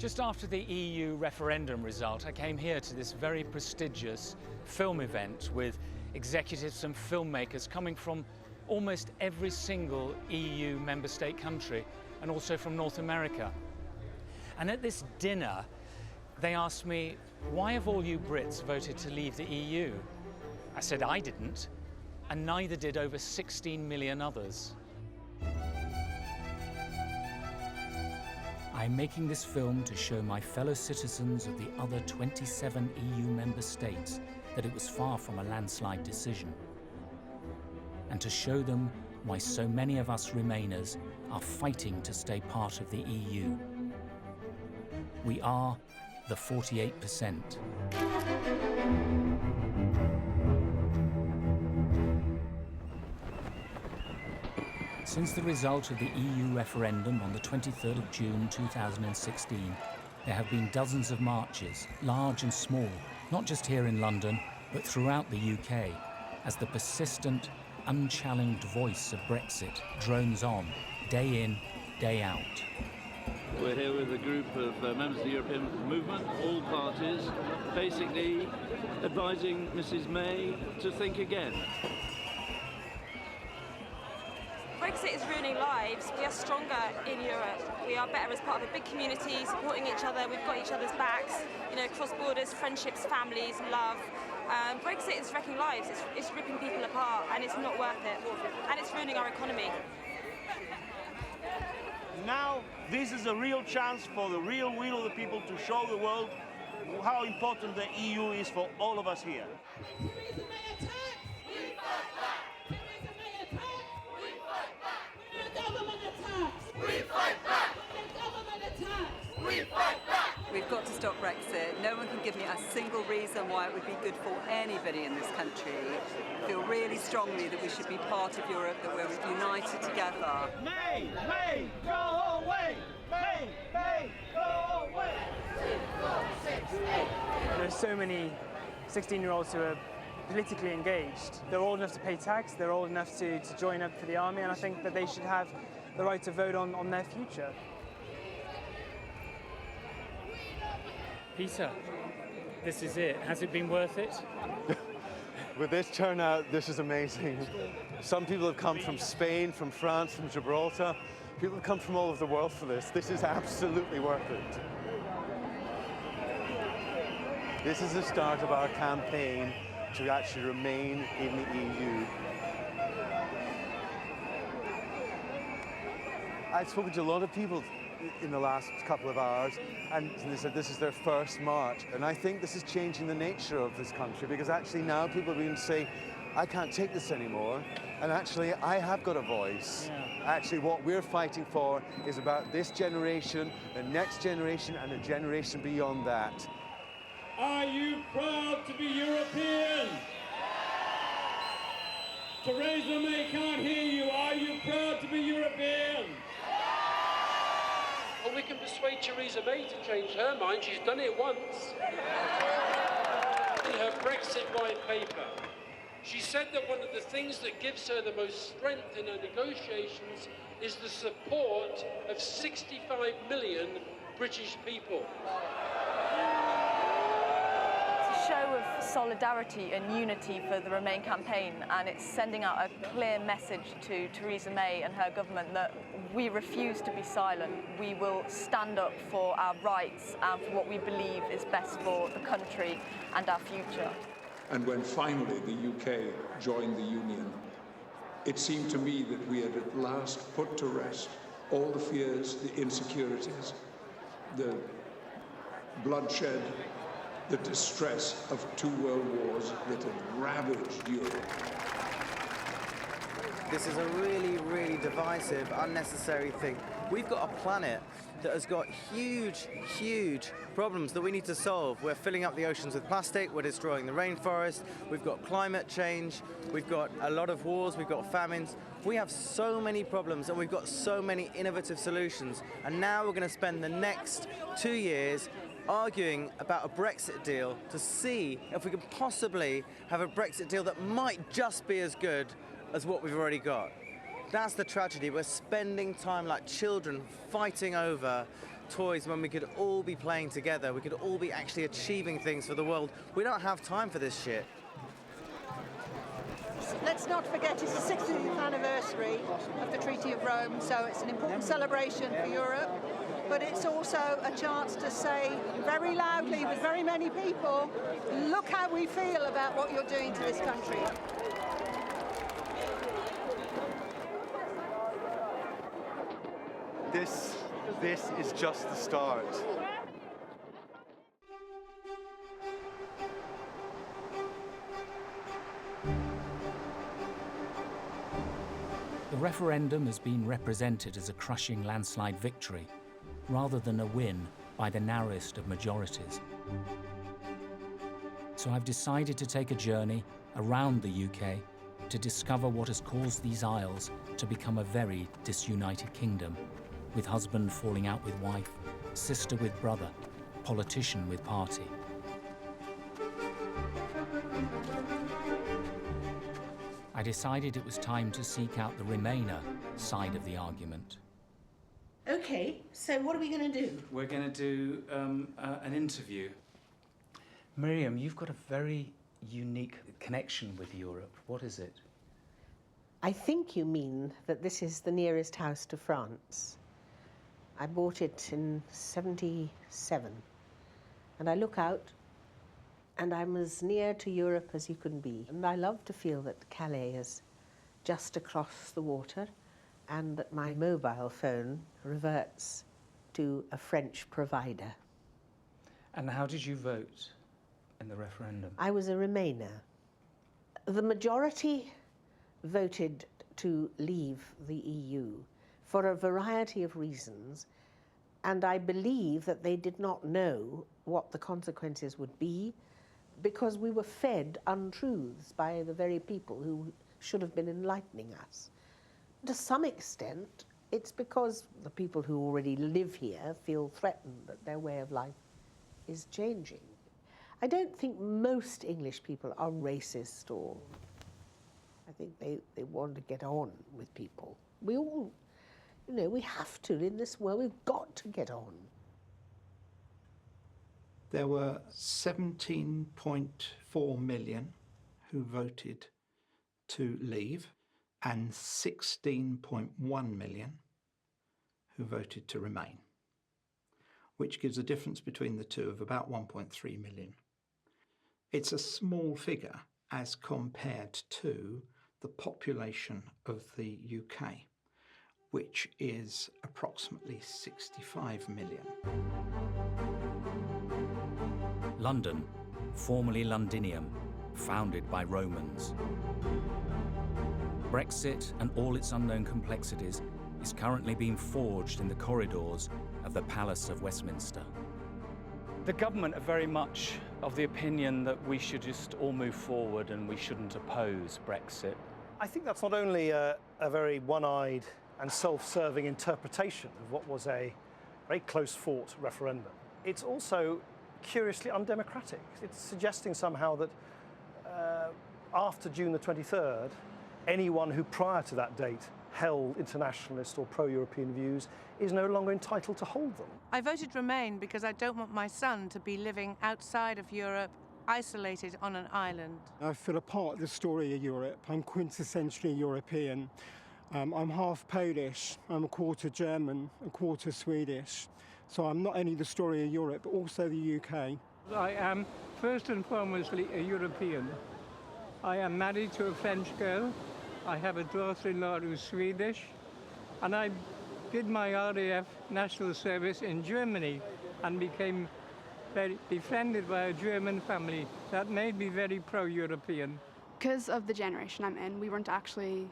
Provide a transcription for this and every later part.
Just after the EU referendum result, I came here to this very prestigious film event with executives and filmmakers coming from almost every single EU member state country and also from North America. And at this dinner, they asked me, why have all you Brits voted to leave the EU? I said I didn't, and neither did over 16 million others. I'm making this film to show my fellow citizens of the other 27 EU member states that it was far from a landslide decision, and to show them why so many of us Remainers are fighting to stay part of the EU. We are the 48%. Since the result of the EU referendum on the 23rd of June 2016, there have been dozens of marches, large and small, not just here in London, but throughout the UK, as the persistent, unchallenged voice of Brexit drones on, day in, day out. We're here with a group of members of the European movement, all parties, basically advising Mrs May to think again. Brexit is ruining lives. We are stronger in Europe. We are better as part of a big community, supporting each other. We've got each other's backs, you know, cross borders, friendships, families, love. Brexit is wrecking lives. It's ripping people apart, and it's not worth it. And it's ruining our economy. Now, this is a real chance for the real will of the people to show the world how important the EU is for all of us here. We've got to stop Brexit. No one can give me a single reason why it would be good for anybody in this country. I feel really strongly that we should be part of Europe, that we're united together. May, go away! May, go away! There's so many 16-year-olds who are politically engaged. They're old enough to pay tax, they're old enough to join up for the army, and I think that they should have the right to vote on their future. Peter, this is it. Has it been worth it? With this turnout, this is amazing. Some people have come from Spain, from France, from Gibraltar. People have come from all over the world for this. This is absolutely worth it. This is the start of our campaign to actually remain in the EU. I've spoken to a lot of people in the last couple of hours, and they said this is their first march. And I think this is changing the nature of this country, because actually now people are beginning to say, I can't take this anymore, and actually I have got a voice. Yeah. Actually what we're fighting for is about this generation, the next generation, and a generation beyond that. Are you proud to be European? Theresa May can't hear you. Are you proud to be European? Well, we can persuade Theresa May to change her mind. She's done it once. In her Brexit white paper, she said that one of the things that gives her the most strength in her negotiations is the support of 65 million British people. Show of solidarity and unity for the Remain campaign, and it's sending out a clear message to Theresa May and her government that we refuse to be silent. We will stand up for our rights and for what we believe is best for the country and our future. And when finally the UK joined the Union, it seemed to me that we had at last put to rest all the fears, the insecurities, the bloodshed, the distress of 2 world wars that had ravaged Europe. This is a really, really divisive, unnecessary thing. We've got a planet that has got huge, huge problems that we need to solve. We're filling up the oceans with plastic, we're destroying the rainforest, we've got climate change, we've got a lot of wars, we've got famines. We have so many problems and we've got so many innovative solutions. And now we're going to spend the next 2 years arguing about a Brexit deal to see if we can possibly have a Brexit deal that might just be as good as what we've already got. That's the tragedy. We're spending time like children fighting over toys when we could all be playing together. We could all be actually achieving things for the world. We don't have time for this shit. Let's not forget it's the 60th anniversary of the Treaty of Rome, so it's an important celebration for Europe, but it's also a chance to say very loudly with very many people, look how we feel about what you're doing to this country. This is just the start. The referendum has been represented as a crushing landslide victory, rather than a win by the narrowest of majorities. So I've decided to take a journey around the UK to discover what has caused these isles to become a very disunited kingdom, with husband falling out with wife, sister with brother, politician with party. I decided it was time to seek out the Remainer side of the argument. Okay, so what are we going to do? We're going to do an interview. Miriam, you've got a very unique connection with Europe. What is it? I think you mean that this is the nearest house to France. I bought it in '77, and I look out and I'm as near to Europe as you can be. And I love to feel that Calais is just across the water and that my mobile phone reverts to a French provider. And how did you vote in the referendum? I was a Remainer. The majority voted to leave the EU for a variety of reasons, and I believe that they did not know what the consequences would be, because we were fed untruths by the very people who should have been enlightening us. To some extent, it's because the people who already live here feel threatened that their way of life is changing. I don't think most English people are racist, or I think they want to get on with people. We all, you know, we have to in this world, we've got to get on. There were 17.4 million who voted to leave and 16.1 million who voted to remain, which gives a difference between the two of about 1.3 million. It's a small figure as compared to the population of the UK, which is approximately 65 million. London, formerly Londinium, founded by Romans. Brexit and all its unknown complexities is currently being forged in the corridors of the Palace of Westminster. The government are very much of the opinion that we should just all move forward and we shouldn't oppose Brexit. I think that's not only a very one-eyed and self-serving interpretation of what was a very close-fought referendum. It's also curiously undemocratic. It's suggesting somehow that after June the 23rd, anyone who prior to that date held internationalist or pro-European views is no longer entitled to hold them. I voted Remain because I don't want my son to be living outside of Europe, isolated on an island. I feel a part of the story of Europe. I'm quintessentially European. I'm half Polish, I'm a quarter German, a quarter Swedish. So I'm not only the story of Europe, but also the UK. I am first and foremostly a European. I am married to a French girl. I have a daughter-in-law who's Swedish. And I did my RAF national service in Germany and became befriended by a German family. That made me very pro-European. Because of the generation I'm in, we weren't actually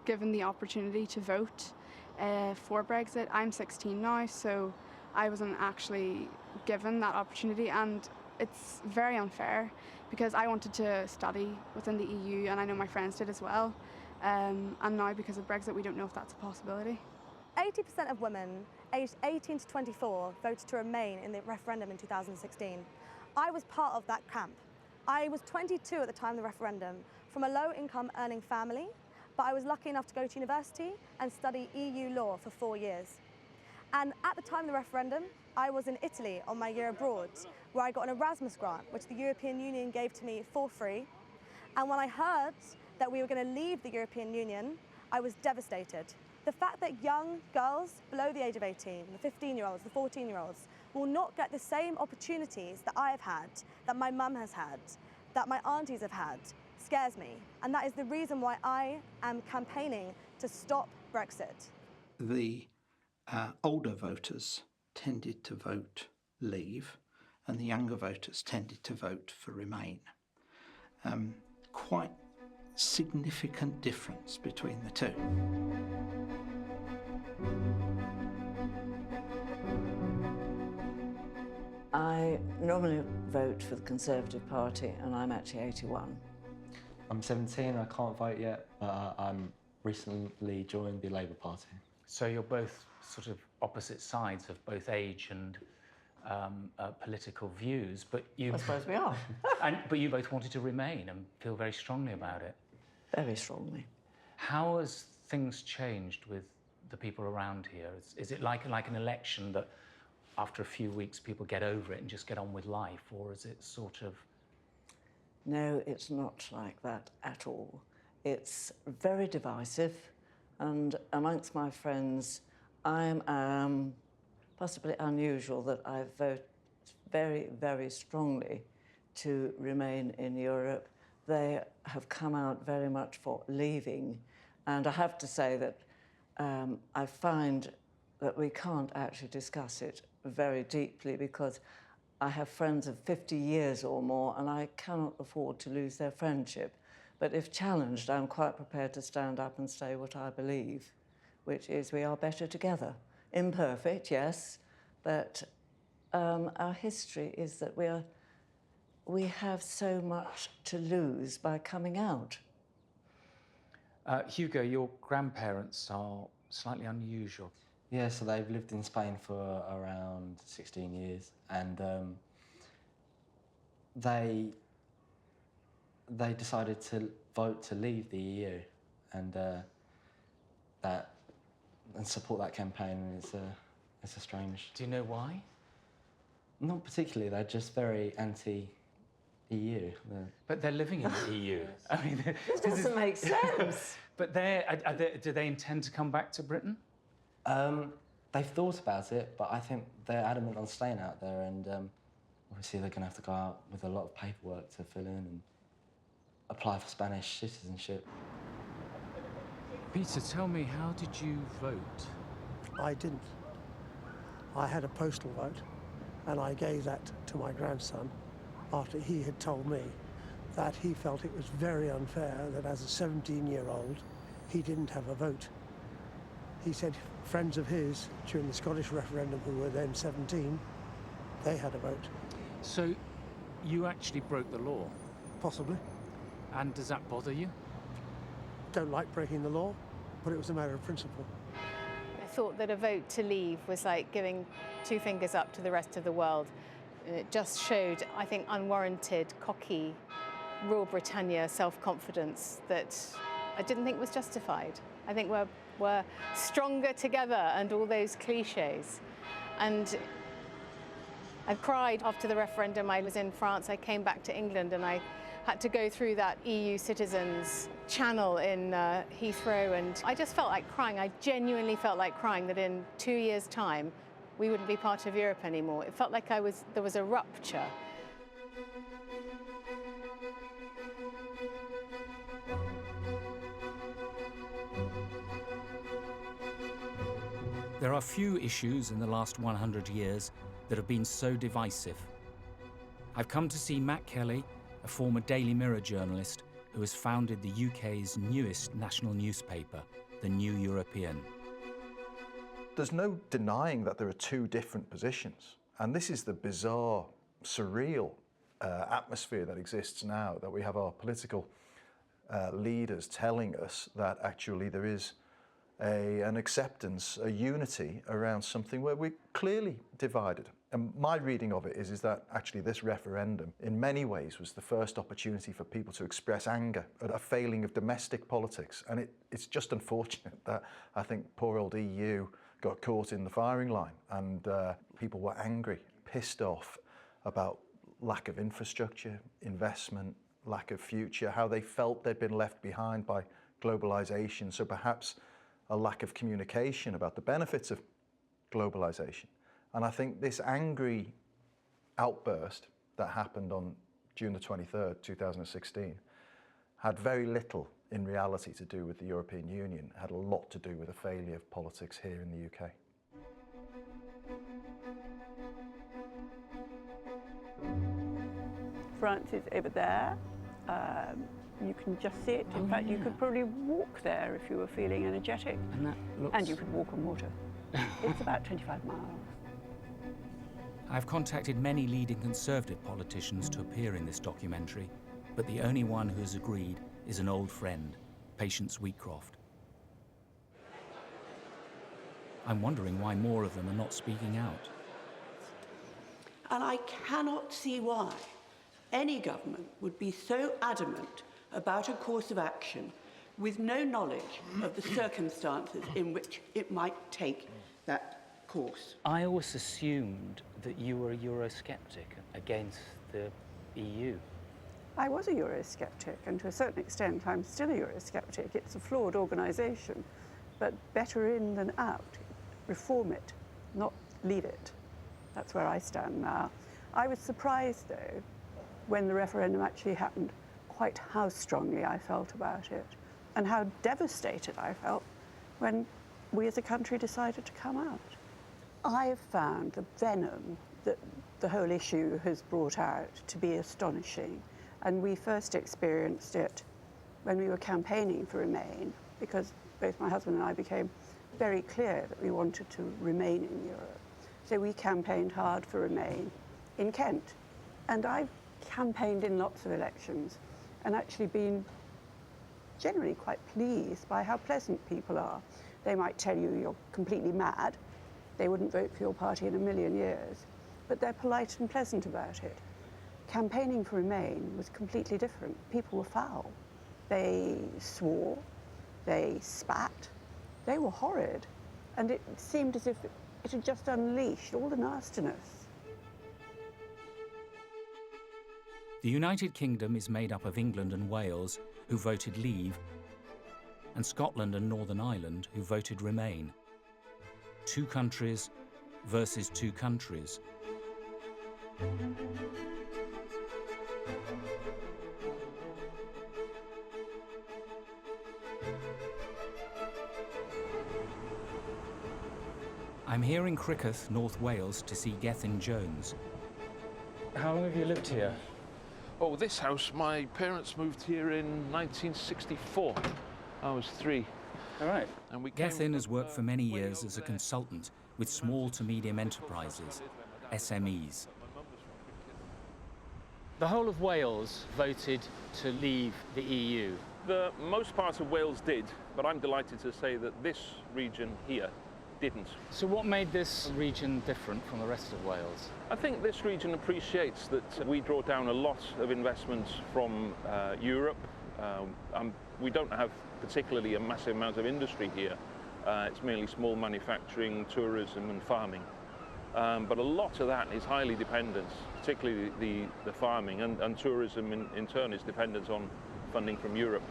given the opportunity to vote for Brexit. I'm 16 now, so I wasn't actually given that opportunity, and it's very unfair because I wanted to study within the EU and I know my friends did as well, and now because of Brexit we don't know if that's a possibility. 80% of women aged 18 to 24 voted to remain in the referendum in 2016. I was part of that camp. I was 22 at the time of the referendum, from a low-income earning family, but I was lucky enough to go to university and study EU law for 4 years. And at the time of the referendum, I was in Italy on my year abroad, where I got an Erasmus grant, which the European Union gave to me for free. And when I heard that we were going to leave the European Union, I was devastated. The fact that young girls below the age of 18, the 15-year-olds, the 14-year-olds, will not get the same opportunities that I have had, that my mum has had, that my aunties have had, scares me. And that is the reason why I am campaigning to stop Brexit. The older voters tended to vote Leave, and the younger voters tended to vote for Remain. Quite significant difference between the two. I normally vote for the Conservative Party, and I'm actually 81. I'm 17, I can't vote yet, but I'm recently joined the Labour Party. So you're both sort of opposite sides of both age and political views, but you... I suppose we are. But you both wanted to remain and feel very strongly about it. Very strongly. How has things changed with the people around here? Is it like an election that after a few weeks people get over it and just get on with life, or is it sort of... No, it's not like that at all. It's very divisive, and amongst my friends, I'm possibly unusual that I vote very, very strongly to remain in Europe. They have come out very much for leaving, and I have to say that I find that we can't actually discuss it very deeply because I have friends of 50 years or more, and I cannot afford to lose their friendship. But if challenged, I'm quite prepared to stand up and say what I believe, which is we are better together. Imperfect, yes, but our history is that we have so much to lose by coming out. Hugo, your grandparents are slightly unusual. Yeah, so they've lived in Spain for around 16 years, and they decided to vote to leave the EU, and support that campaign. And it's a strange. Do you know why? Not particularly. They're just very anti-EU. But they're living in the EU. I mean, this doesn't make sense. But do they intend to come back to Britain? They've thought about it, but I think they're adamant on staying out there, and obviously they're going to have to go out with a lot of paperwork to fill in and apply for Spanish citizenship. Peter, tell me, how did you vote? I didn't. I had a postal vote, and I gave that to my grandson after he had told me that he felt it was very unfair that as a 17-year-old, he didn't have a vote. He said friends of his during the Scottish referendum who were then 17, they had a vote. So you actually broke the law? Possibly. And does that bother you? Don't like breaking the law, but it was a matter of principle. I thought that a vote to leave was like giving two fingers up to the rest of the world. And it just showed, I think, unwarranted, cocky, Rule Britannia self-confidence that I didn't think was justified. I think we're stronger together and all those cliches. And I cried after the referendum. I was in France, I came back to England, and I had to go through that EU citizens channel in Heathrow, and I just felt like crying. I genuinely felt like crying that in 2 years' time we wouldn't be part of Europe anymore. It felt like there was a rupture. There are few issues in the last 100 years that have been so divisive. I've come to see Matt Kelly, a former Daily Mirror journalist who has founded the UK's newest national newspaper, The New European. There's no denying that there are two different positions, and this is the bizarre, surreal atmosphere that exists now, that we have our political leaders telling us that actually there is an acceptance, a unity around something where we're clearly divided. And my reading of it is that actually this referendum in many ways was the first opportunity for people to express anger at a failing of domestic politics. And it's just unfortunate that I think poor old EU got caught in the firing line, and people were angry, pissed off about lack of infrastructure, investment, lack of future, how they felt they'd been left behind by globalization, so perhaps a lack of communication about the benefits of globalization. And I think this angry outburst that happened on June the 23rd, 2016, had very little in reality to do with the European Union. It had a lot to do with the failure of politics here in the UK. France is over there. You can just see it. In fact, you could probably walk there if you were feeling energetic. And that looks... And you could walk on water. It's about 25 miles. I've contacted many leading Conservative politicians to appear in this documentary, but the only one who has agreed is an old friend, Patience Wheatcroft. I'm wondering why more of them are not speaking out. And I cannot see why any government would be so adamant about a course of action with no knowledge of the circumstances in which it might take that course. I always assumed that you were a Eurosceptic against the EU. I was a Eurosceptic, and to a certain extent I'm still a Eurosceptic. It's a flawed organisation, but better in than out. Reform it, not leave it. That's where I stand now. I was surprised, though, when the referendum actually happened, quite how strongly I felt about it, and how devastated I felt when we as a country decided to come out. I have found the venom that the whole issue has brought out to be astonishing. And we first experienced it when we were campaigning for Remain, because both my husband and I became very clear that we wanted to remain in Europe. So we campaigned hard for Remain in Kent. And I've campaigned in lots of elections and actually been generally quite pleased by how pleasant people are. They might tell you you're completely mad. They wouldn't vote for your party in a million years, but they're polite and pleasant about it. Campaigning for Remain was completely different. People were foul. They swore, they spat, they were horrid. And it seemed as if it had just unleashed all the nastiness. The United Kingdom is made up of England and Wales, who voted Leave, and Scotland and Northern Ireland, who voted Remain. 2 countries versus 2 countries. I'm here in Crickeath, North Wales, to see Gethin Jones. How long have you lived here? Oh, this house, my parents moved here in 1964. I was 3. All right. Gethin has worked for many years as a consultant with small to medium enterprises, SMEs. The whole of Wales voted to leave the EU. The most part of Wales did, but I'm delighted to say that this region here didn't. So what made this region different from the rest of Wales? I think this region appreciates that we draw down a lot of investments from Europe. We don't have particularly a massive amount of industry here. It's mainly small manufacturing, tourism and farming. But a lot of that is highly dependent, particularly the farming, and tourism in turn is dependent on funding from Europe.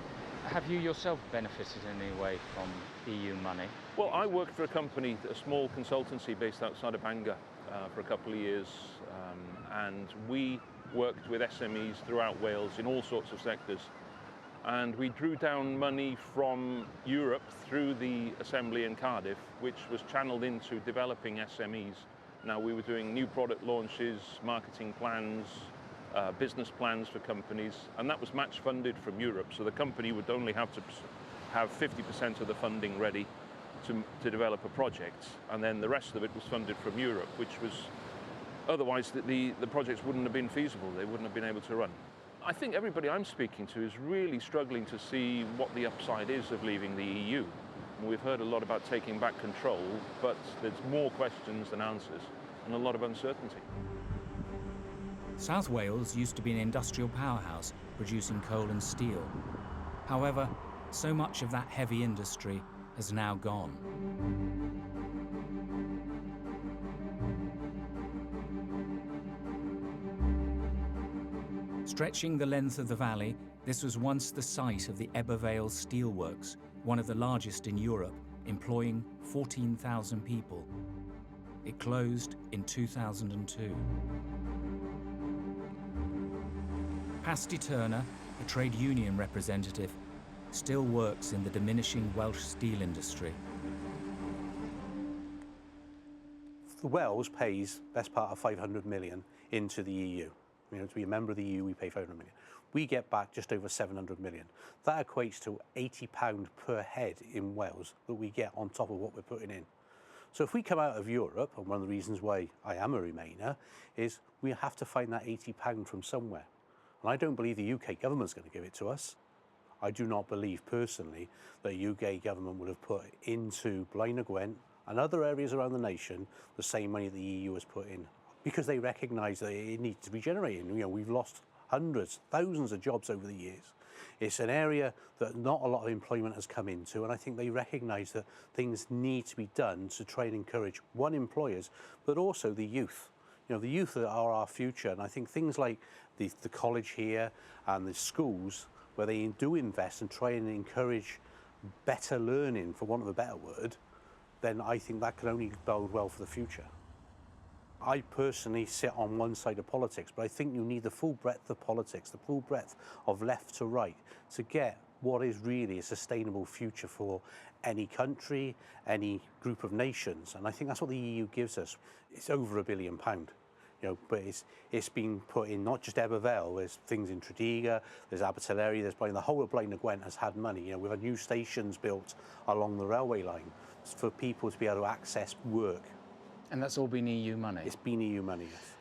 Have you yourself benefited in any way from EU money? Well, I worked for a company, a small consultancy based outside of Bangor for a couple of years, and we worked with SMEs throughout Wales in all sorts of sectors. And we drew down money from Europe through the assembly in Cardiff, which was channeled into developing SMEs. Now, we were doing new product launches, marketing plans, business plans for companies, and that was match funded from Europe. So the company would only have to have 50% of the funding ready to develop a project, and then the rest of it was funded from Europe, which was otherwise the projects wouldn't have been feasible. They wouldn't have been able to run. I think everybody I'm speaking to is really struggling to see what the upside is of leaving the EU. We've heard a lot about taking back control, but there's more questions than answers and a lot of uncertainty. South Wales used to be an industrial powerhouse producing coal and steel. However, so much of that heavy industry has now gone. Stretching the length of the valley, this was once the site of the Ebervale Steelworks, one of the largest in Europe, employing 14,000 people. It closed in 2002. Pasty Turner, a trade union representative, still works in the diminishing Welsh steel industry. The Wales pays best part of 500 million into the EU. You know, to be a member of the EU, we pay 500 million. We get back just over 700 million. That equates to £80 per head in Wales that we get on top of what we're putting in. So if we come out of Europe, and one of the reasons why I am a Remainer, is we have to find that £80 from somewhere. And I don't believe the UK government's going to give it to us. I do not believe personally that the UK government would have put into Blaenau Gwent and other areas around the nation the same money the EU has put in, because they recognise that it needs to be generated. You know, we've lost hundreds, thousands of jobs over the years. It's an area that not a lot of employment has come into, and I think they recognise that things need to be done to try and encourage, one, employers, but also the youth. You know, the youth are our future, and I think things like the college here and the schools, where they do invest and try and encourage better learning, for want of a better word, then I think that can only bode well for the future. I personally sit on one side of politics, but I think you need the full breadth of politics, the full breadth of left to right, to get what is really a sustainable future for any country, any group of nations. And I think that's what the EU gives us. It's over £1 billion. You know, but it's been put in not just Ebervale, there's things in Tredegar, there's Abertillery, there's Blaenau. The whole of Blaenau Gwent has had money. You know, we've had new stations built along the railway line for people to be able to access work. And that's all been EU money? It's been EU money, yes.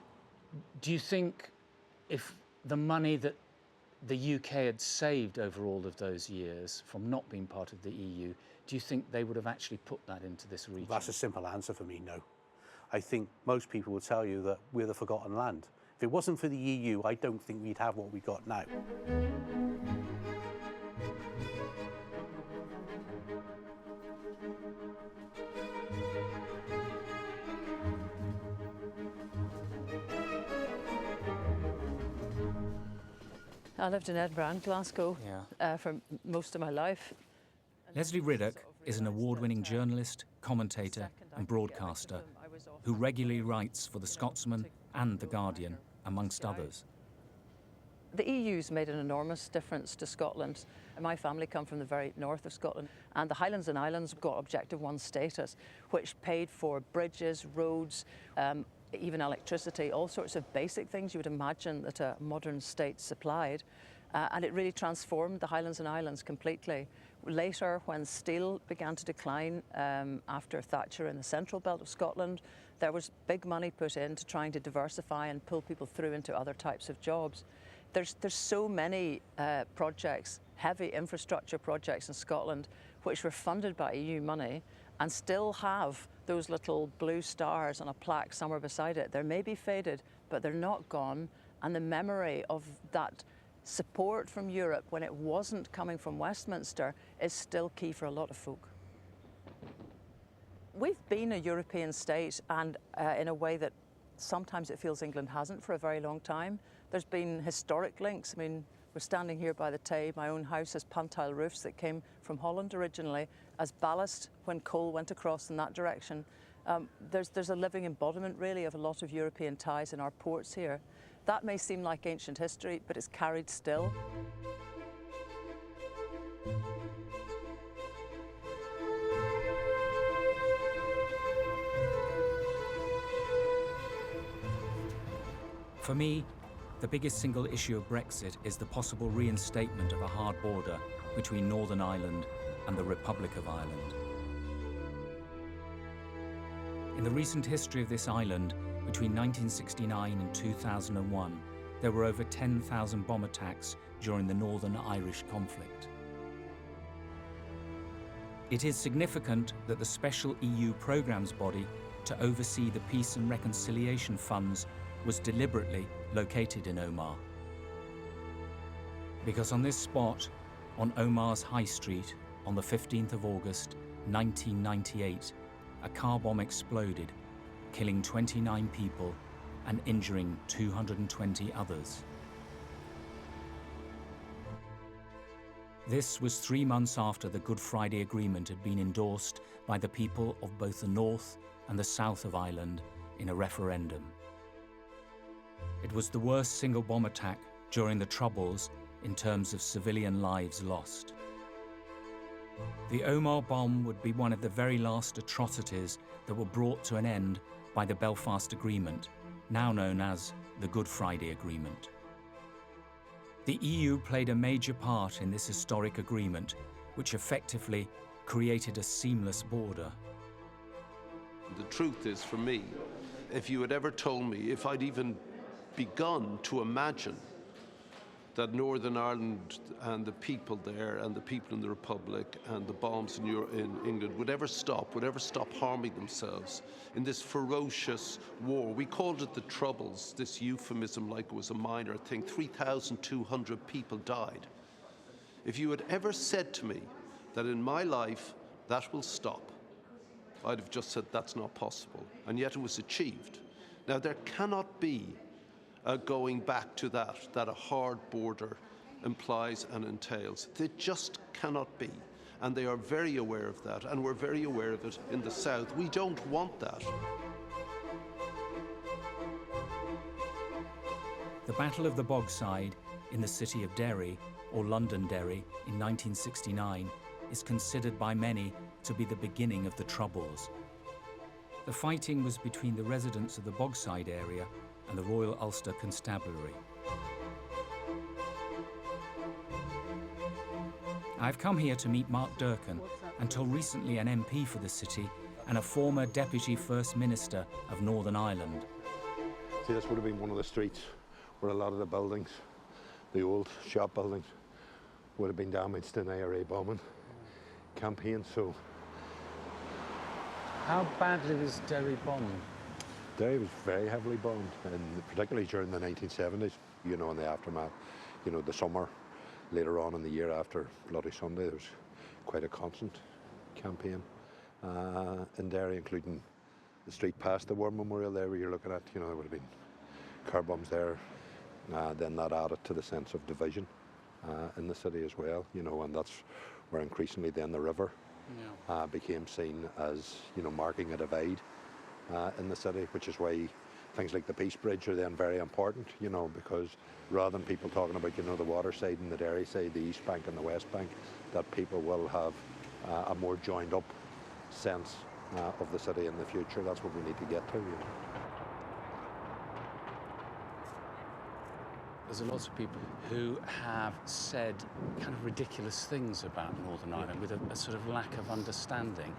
Do you think if the money that the UK had saved over all of those years from not being part of the EU, do you think they would have actually put that into this region? That's a simple answer for me, no. I think most people will tell you that we're the forgotten land. If it wasn't for the EU, I don't think we'd have what we got now. I lived in Edinburgh and Glasgow for most of my life. Leslie Riddoch is an award-winning journalist, commentator and broadcaster who regularly writes for The Scotsman and The Guardian, amongst others. The EU's made an enormous difference to Scotland. My family come from the very north of Scotland, and the Highlands and Islands got Objective 1 status, which paid for bridges, roads, even electricity, all sorts of basic things you would imagine that a modern state supplied. And it really transformed the Highlands and Islands completely. Later, when steel began to decline after Thatcher in the central belt of Scotland, there was big money put into trying to diversify and pull people through into other types of jobs. There's so many projects, heavy infrastructure projects in Scotland, which were funded by EU money and still have those little blue stars on a plaque somewhere beside it. They may be faded, but they're not gone. And the memory of that support from Europe when it wasn't coming from Westminster is still key for a lot of folk. We've been a European state, and in a way that sometimes it feels England hasn't for a very long time. There's been historic links. I mean, we're standing here by the Tay. My own house has puntile roofs that came from Holland originally as ballast when coal went across in that direction. There's a living embodiment, really, of a lot of European ties in our ports here. That may seem like ancient history, but it's carried still. For me, the biggest single issue of Brexit is the possible reinstatement of a hard border between Northern Ireland and the Republic of Ireland. In the recent history of this island, between 1969 and 2001, there were over 10,000 bomb attacks during the Northern Irish conflict. It is significant that the special EU programmes body to oversee the Peace and Reconciliation Funds was deliberately located in Omagh. Because on this spot, on Omagh's High Street, on the 15th of August, 1998, a car bomb exploded, killing 29 people and injuring 220 others. This was 3 months after the Good Friday Agreement had been endorsed by the people of both the north and the south of Ireland in a referendum. It was the worst single bomb attack during the Troubles in terms of civilian lives lost. The Omagh bomb would be one of the very last atrocities that were brought to an end by the Belfast Agreement, now known as the Good Friday Agreement. The EU played a major part in this historic agreement, which effectively created a seamless border. The truth is, for me, if you had ever told me, if I'd even begun to imagine that Northern Ireland and the people there and the people in the Republic and the bombs in England would ever stop harming themselves in this ferocious war. We called it the Troubles, this euphemism like it was a minor thing. 3,200 people died. If you had ever said to me that in my life that will stop, I'd have just said that's not possible. And yet it was achieved. Now there cannot be going back to that a hard border implies and entails. They just cannot be. And they are very aware of that, and we're very aware of it in the south. We don't want that. The Battle of the Bogside in the city of Derry, or Londonderry, in 1969 is considered by many to be the beginning of the Troubles. The fighting was between the residents of the Bogside area and the Royal Ulster Constabulary. I've come here to meet Mark Durkan, until recently an MP for the city and a former Deputy First Minister of Northern Ireland. See, this would have been one of the streets where a lot of the buildings, the old shop buildings, would have been damaged in IRA bombing campaign. So, how badly was Derry bombed? Derry was very heavily bombed, and particularly during the 1970s, you know, in the aftermath, you know, the summer, later on in the year after Bloody Sunday, there was quite a constant campaign in Derry, including the street past the War Memorial there, where you're looking at, you know, there would have been car bombs there. Then that added to the sense of division in the city as well, you know, and that's where increasingly then the river became seen as, you know, marking a divide in the city, which is why things like the Peace Bridge are then very important, you know, because rather than people talking about, you know, the water side and the Derry side, the East Bank and the West Bank, that people will have a more joined up sense of the city in the future. That's what we need to get to, you know. There's lots of people who have said kind of ridiculous things about Northern Ireland with a sort of lack of understanding.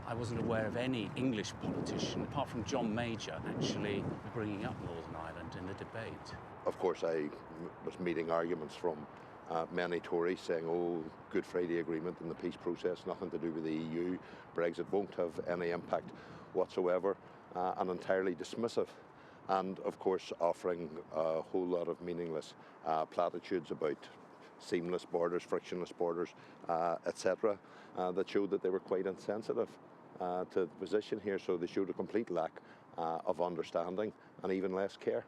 I wasn't aware of any English politician, apart from John Major, actually bringing up Northern Ireland in the debate. Of course, I was meeting arguments from many Tories saying, oh, Good Friday Agreement and the peace process, nothing to do with the EU, Brexit won't have any impact whatsoever, and entirely dismissive. And of course offering a whole lot of meaningless platitudes about seamless borders, frictionless borders, etc., that showed that they were quite insensitive to the position here, so they showed a complete lack of understanding and even less care.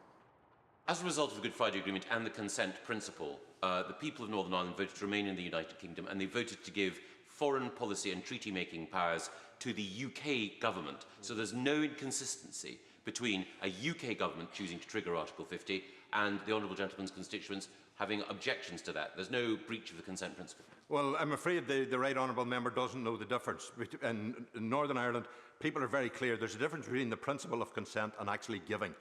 As a result of the Good Friday Agreement and the consent principle, the people of Northern Ireland voted to remain in the United Kingdom, and they voted to give foreign policy and treaty-making powers to the UK government. So there's no inconsistency between a UK government choosing to trigger Article 50 and the Honourable Gentleman's constituents having objections to that. There's no breach of the consent principle. Well, I'm afraid the Right Honourable Member doesn't know the difference. In Northern Ireland, people are very clear. There's a difference between the principle of consent and actually giving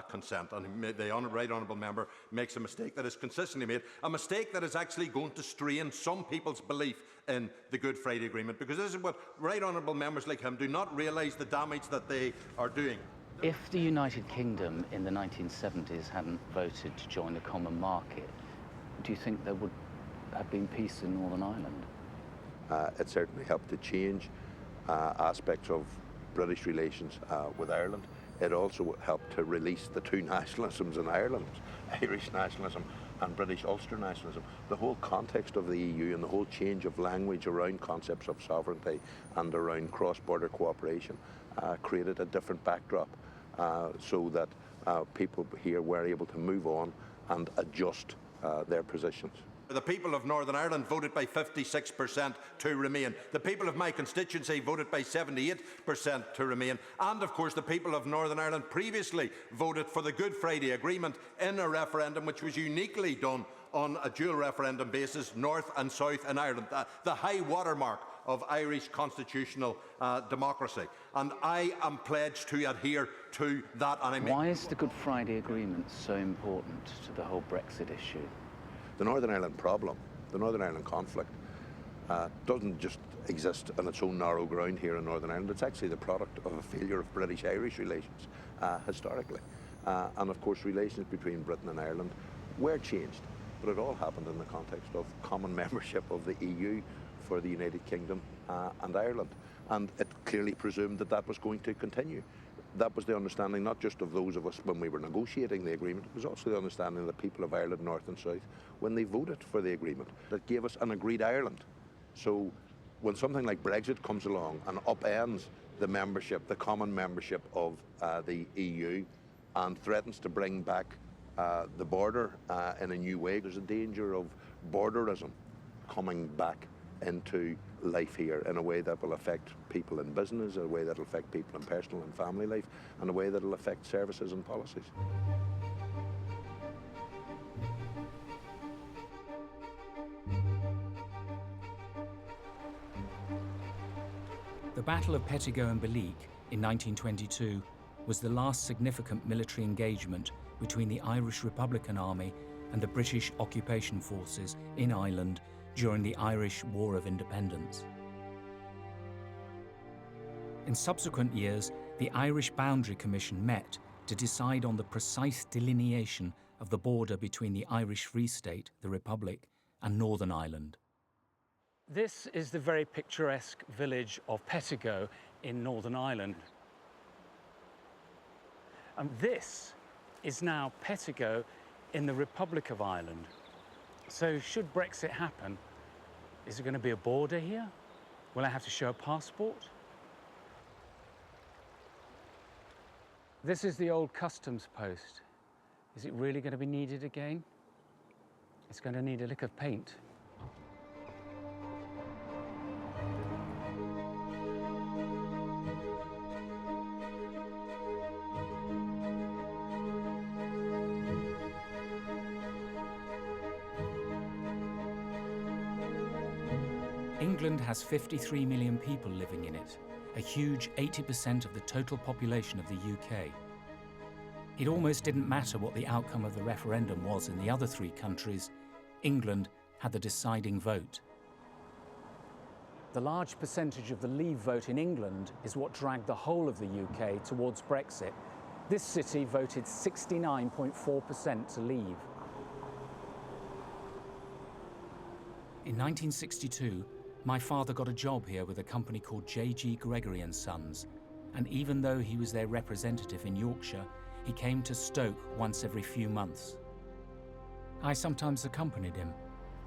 consent. And the Right Honourable Member makes a mistake that is consistently made, a mistake that is actually going to strain some people's belief in the Good Friday Agreement, because this is what Right Honourable Members like him do not realise the damage that they are doing. If the United Kingdom in the 1970s hadn't voted to join the common market, do you think there would have been peace in Northern Ireland? It certainly helped to change aspects of British relations with Ireland. It also helped to release the two nationalisms in Ireland, Irish nationalism and British Ulster nationalism. The whole context of the EU and the whole change of language around concepts of sovereignty and around cross-border cooperation created a different backdrop so that people here were able to move on and adjust their positions. The people of Northern Ireland voted by 56% to remain. The people of my constituency voted by 78% to remain. And of course the people of Northern Ireland previously voted for the Good Friday Agreement in a referendum which was uniquely done on a dual referendum basis, North and South in Ireland, the high watermark of Irish constitutional democracy. And I am pledged to adhere to that. And Why is the Good Friday Agreement so important to the whole Brexit issue? The Northern Ireland problem, the Northern Ireland conflict, doesn't just exist on its own narrow ground here in Northern Ireland. It's actually the product of a failure of British-Irish relations historically. And of course relations between Britain and Ireland were changed, but it all happened in the context of common membership of the EU for the United Kingdom and Ireland. And it clearly presumed that that was going to continue. That was the understanding not just of those of us when we were negotiating the agreement, it was also the understanding of the people of Ireland, North and South, when they voted for the agreement, that gave us an agreed Ireland. So when something like Brexit comes along and upends the membership, the common membership of the EU, and threatens to bring back the border in a new way, there's a danger of borderism coming back into life here in a way that will affect people in business, in a way that will affect people in personal and family life, and a way that will affect services and policies. The Battle of Pettigo and Beleek in 1922 was the last significant military engagement between the Irish Republican Army and the British occupation forces in Ireland during the Irish War of Independence. In subsequent years, the Irish Boundary Commission met to decide on the precise delineation of the border between the Irish Free State, the Republic, and Northern Ireland. This is the very picturesque village of Pettigo in Northern Ireland. And this is now Pettigo in the Republic of Ireland. So should Brexit happen, is there going to be a border here? Will I have to show a passport? This is the old customs post. Is it really going to be needed again? It's going to need a lick of paint. England has 53 million people living in it, a huge 80% of the total population of the UK. It almost didn't matter what the outcome of the referendum was in the other three countries. England had the deciding vote. The large percentage of the Leave vote in England is what dragged the whole of the UK towards Brexit. This city voted 69.4% to leave. In 1962, my father got a job here with a company called J.G. Gregory & Sons, and even though he was their representative in Yorkshire, he came to Stoke once every few months. I sometimes accompanied him,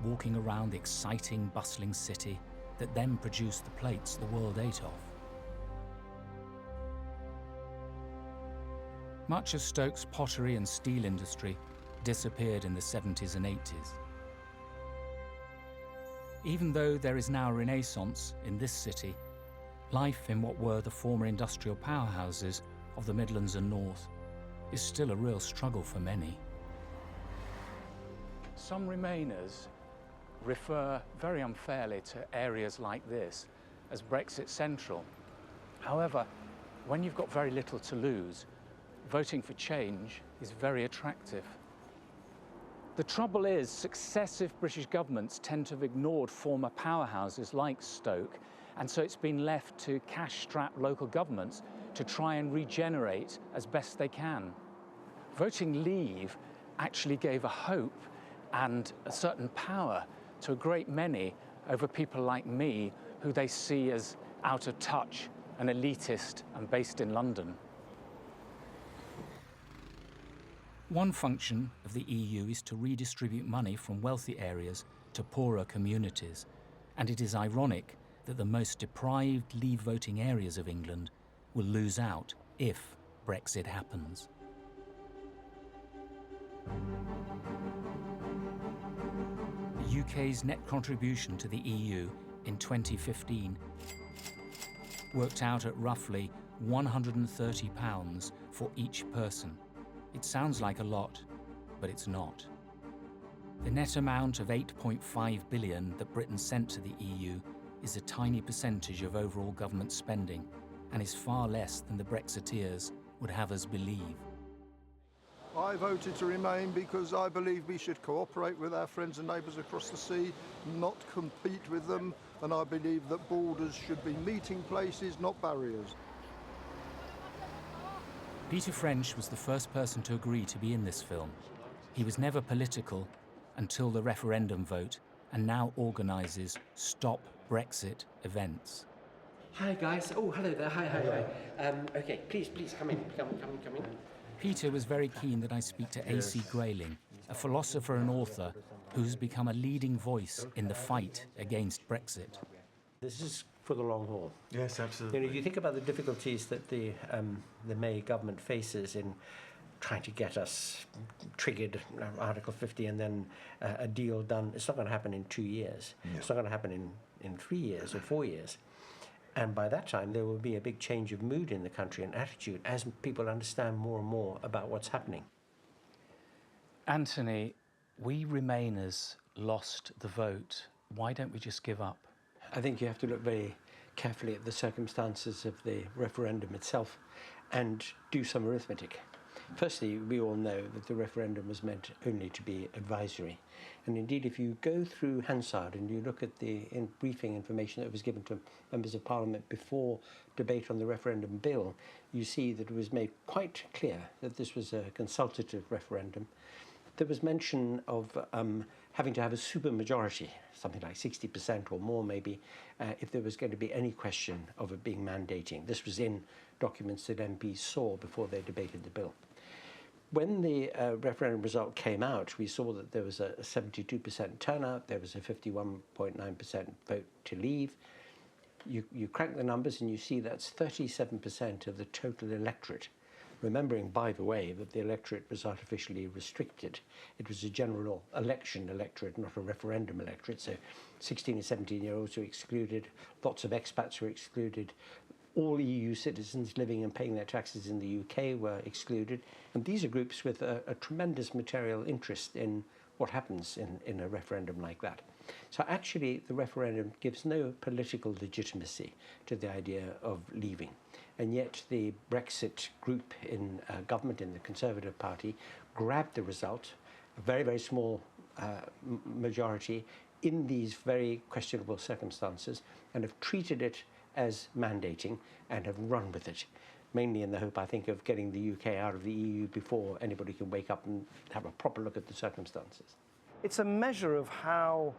walking around the exciting, bustling city that then produced the plates the world ate of. Much of Stoke's pottery and steel industry disappeared in the 70s and 80s. Even though there is now a renaissance in this city, life in what were the former industrial powerhouses of the Midlands and North is still a real struggle for many. Some Remainers refer very unfairly to areas like this as Brexit Central. However, when you've got very little to lose, voting for change is very attractive. The trouble is, successive British governments tend to have ignored former powerhouses like Stoke, and so it's been left to cash-strapped local governments to try and regenerate as best they can. Voting Leave actually gave a hope and a certain power to a great many over people like me, who they see as out of touch and elitist and based in London. One function of the EU is to redistribute money from wealthy areas to poorer communities, and it is ironic that the most deprived Leave voting areas of England will lose out if Brexit happens. The UK's net contribution to the EU in 2015 worked out at roughly £130 for each person. It sounds like a lot, but it's not. The net amount of £8.5 billion that Britain sent to the EU is a tiny percentage of overall government spending and is far less than the Brexiteers would have us believe. I voted to remain because I believe we should cooperate with our friends and neighbours across the sea, not compete with them, and I believe that borders should be meeting places, not barriers. Peter French was the first person to agree to be in this film. He was never political until the referendum vote and now organises Stop Brexit events. Hi guys. Oh, hello there. Hi. Okay, please come in. Come in. Peter was very keen that I speak to A.C. Grayling, a philosopher and author who has become a leading voice in the fight against Brexit. This is for the long haul. Yes, absolutely. You know, you think about the difficulties that the May government faces in trying to get us triggered Article 50 and then a deal done. It's not going to happen in 2 years. No. It's not going to happen in 3 years or 4 years. And by that time, there will be a big change of mood in the country and attitude as people understand more and more about what's happening. Anthony, we Remainers lost the vote. Why don't we just give up? I think you have to look very carefully at the circumstances of the referendum itself and do some arithmetic. Firstly, we all know that the referendum was meant only to be advisory. And indeed, if you go through Hansard and you look at the briefing information that was given to members of Parliament before debate on the referendum bill, you see that it was made quite clear that this was a consultative referendum. There was mention of having to have a supermajority, something like 60% or more maybe, if there was going to be any question of it being mandating. This was in documents that MPs saw before they debated the bill. When the referendum result came out, we saw that there was a 72% turnout, there was a 51.9% vote to leave. You crank the numbers and you see that's 37% of the total electorate. Remembering, by the way, that the electorate was artificially restricted. It was a general election electorate, not a referendum electorate, so 16 and 17-year-olds were excluded, lots of expats were excluded, all EU citizens living and paying their taxes in the UK were excluded, and these are groups with a tremendous material interest in what happens in a referendum like that. So actually, the referendum gives no political legitimacy to the idea of leaving. And yet the Brexit group in government, in the Conservative Party, grabbed the result, a very, very small majority, in these very questionable circumstances, and have treated it as mandating and have run with it, mainly in the hope, I think, of getting the UK out of the EU before anybody can wake up and have a proper look at the circumstances. It's a measure of how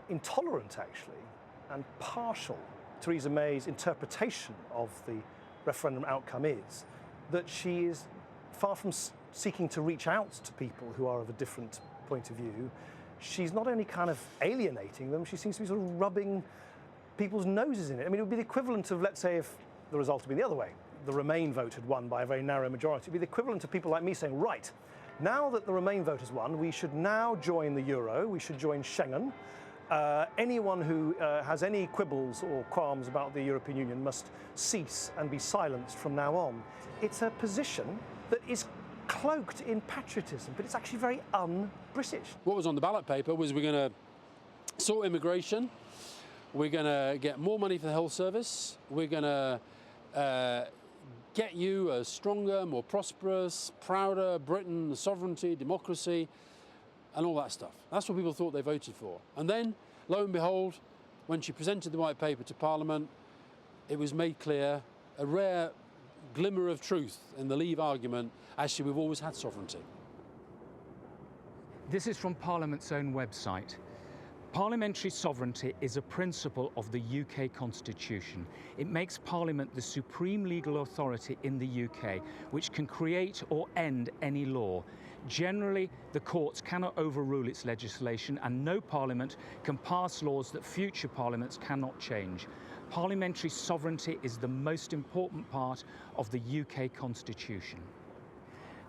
intolerant, actually, and partial Theresa May's interpretation of the referendum outcome is, that she is far from seeking to reach out to people who are of a different point of view. She's not only kind of alienating them, she seems to be sort of rubbing people's noses in it. I mean, it would be the equivalent of, let's say, if the result had been the other way, the Remain vote had won by a very narrow majority. It would be the equivalent of people like me saying, right, now that the Remain vote has won, we should now join the Euro, we should join Schengen. Anyone who has any quibbles or qualms about the European Union must cease and be silenced from now on. It's a position that is cloaked in patriotism, but it's actually very un-British. What was on the ballot paper was we're going to sort immigration, we're going to get more money for the health service, we're going to get you a stronger, more prosperous, prouder Britain, sovereignty, democracy, and all that stuff. That's what people thought they voted for. And then, lo and behold, when she presented the white paper to Parliament, it was made clear, a rare glimmer of truth in the Leave argument, actually we've always had sovereignty. This is from Parliament's own website. Parliamentary sovereignty is a principle of the UK Constitution. It makes Parliament the supreme legal authority in the UK, which can create or end any law. Generally, the courts cannot overrule its legislation, and no Parliament can pass laws that future Parliaments cannot change. Parliamentary sovereignty is the most important part of the UK Constitution.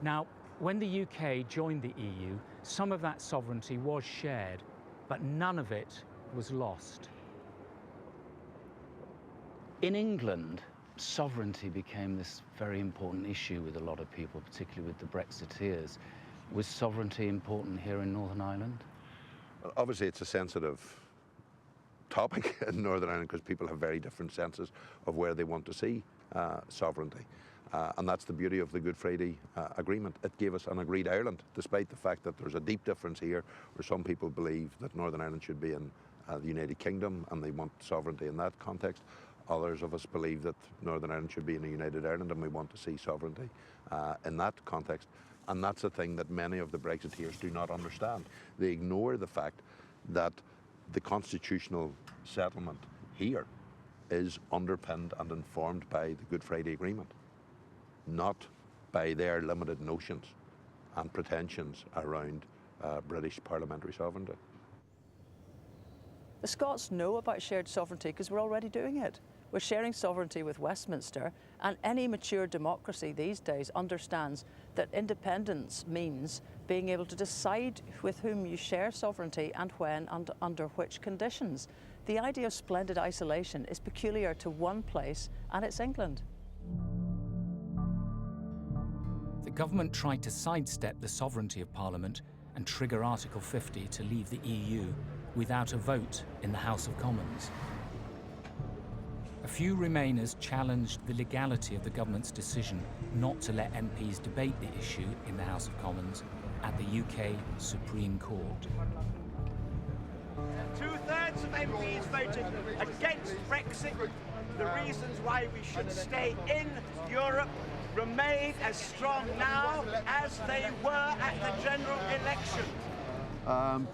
Now, when the UK joined the EU, some of that sovereignty was shared. but none of it was lost. In England, sovereignty became this very important issue with a lot of people, particularly with the Brexiteers. Was sovereignty important here in Northern Ireland? Well, obviously, it's a sensitive topic in Northern Ireland because people have very different senses of where they want to see sovereignty. And that's the beauty of the Good Friday Agreement. It gave us an agreed Ireland, despite the fact that there's a deep difference here where some people believe that Northern Ireland should be in the United Kingdom and they want sovereignty in that context. Others of us believe that Northern Ireland should be in a united Ireland and we want to see sovereignty in that context. And that's the thing that many of the Brexiteers do not understand. They ignore the fact that the constitutional settlement here is underpinned and informed by the Good Friday Agreement, not by their limited notions and pretensions around British parliamentary sovereignty. The Scots know about shared sovereignty because we're already doing it. We're sharing sovereignty with Westminster, and any mature democracy these days understands that independence means being able to decide with whom you share sovereignty and when and under which conditions. The idea of splendid isolation is peculiar to one place, and it's England. The government tried to sidestep the sovereignty of Parliament and trigger Article 50 to leave the EU without a vote in the House of Commons. A few Remainers challenged the legality of the government's decision not to let MPs debate the issue in the House of Commons at the UK Supreme Court. 2/3 of MPs voted against Brexit. The reasons why we should stay in Europe remain as strong now as they were at the general election.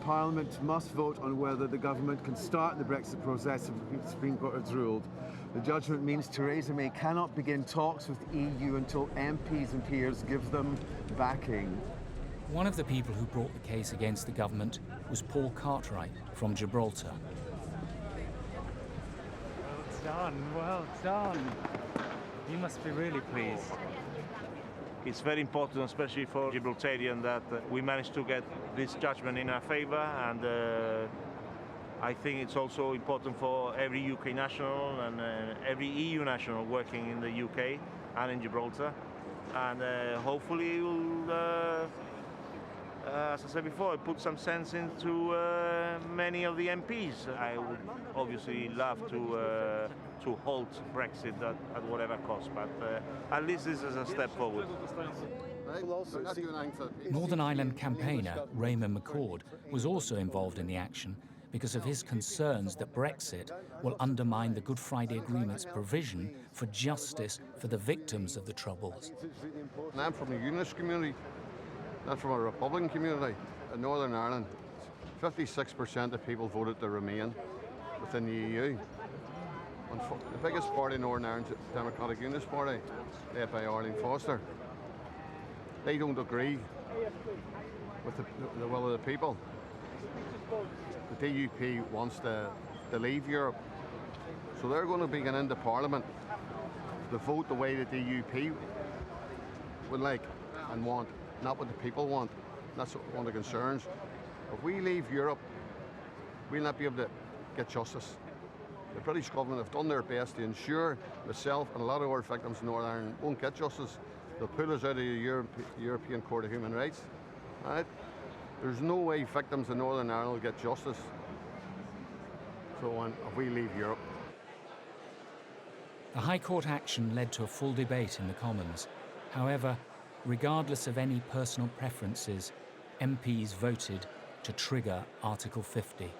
Parliament must vote on whether the government can start the Brexit process if the Supreme Court has ruled. The judgment means Theresa May cannot begin talks with the EU until MPs and peers give them backing. One of the people who brought the case against the government was Paul Cartwright from Gibraltar. Well done, well done. You must be really pleased. It's very important, especially for Gibraltarian, that we managed to get this judgment in our favour, and I think it's also important for every UK national and every EU national working in the UK and in Gibraltar, and hopefully it will, as I said before, put some sense into many of the MPs. I would obviously love to halt Brexit at whatever cost, but at least this is a step forward. Northern Ireland campaigner Raymond McCord was also involved in the action because of his concerns that Brexit will undermine the Good Friday Agreement's provision for justice for the victims of the Troubles. I'm from a unionist community, not from a Republican community. In Northern Ireland, 56% of people voted to remain within the EU. The biggest party in Northern Ireland is the Democratic Unionist Party, led by Arlene Foster. They don't agree with the will of the people. The DUP wants to leave Europe, so they're going to be getting into Parliament to vote the way the DUP would like and want, not what the people want. That's one of the concerns. If we leave Europe, we'll not be able to get justice. The British government have done their best to ensure myself and a lot of our victims in Northern Ireland won't get justice. They'll pull us out of the European Court of Human Rights. Right? There's no way victims in Northern Ireland will get justice. So if we leave Europe. The High Court action led to a full debate in the Commons. However, regardless of any personal preferences, MPs voted to trigger Article 50.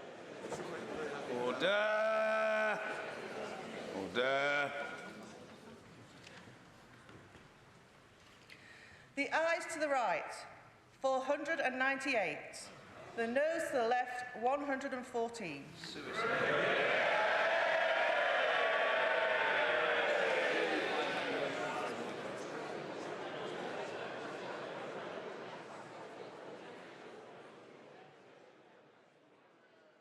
Order! Order! The ayes to the right, 498. The noes to the left, 114.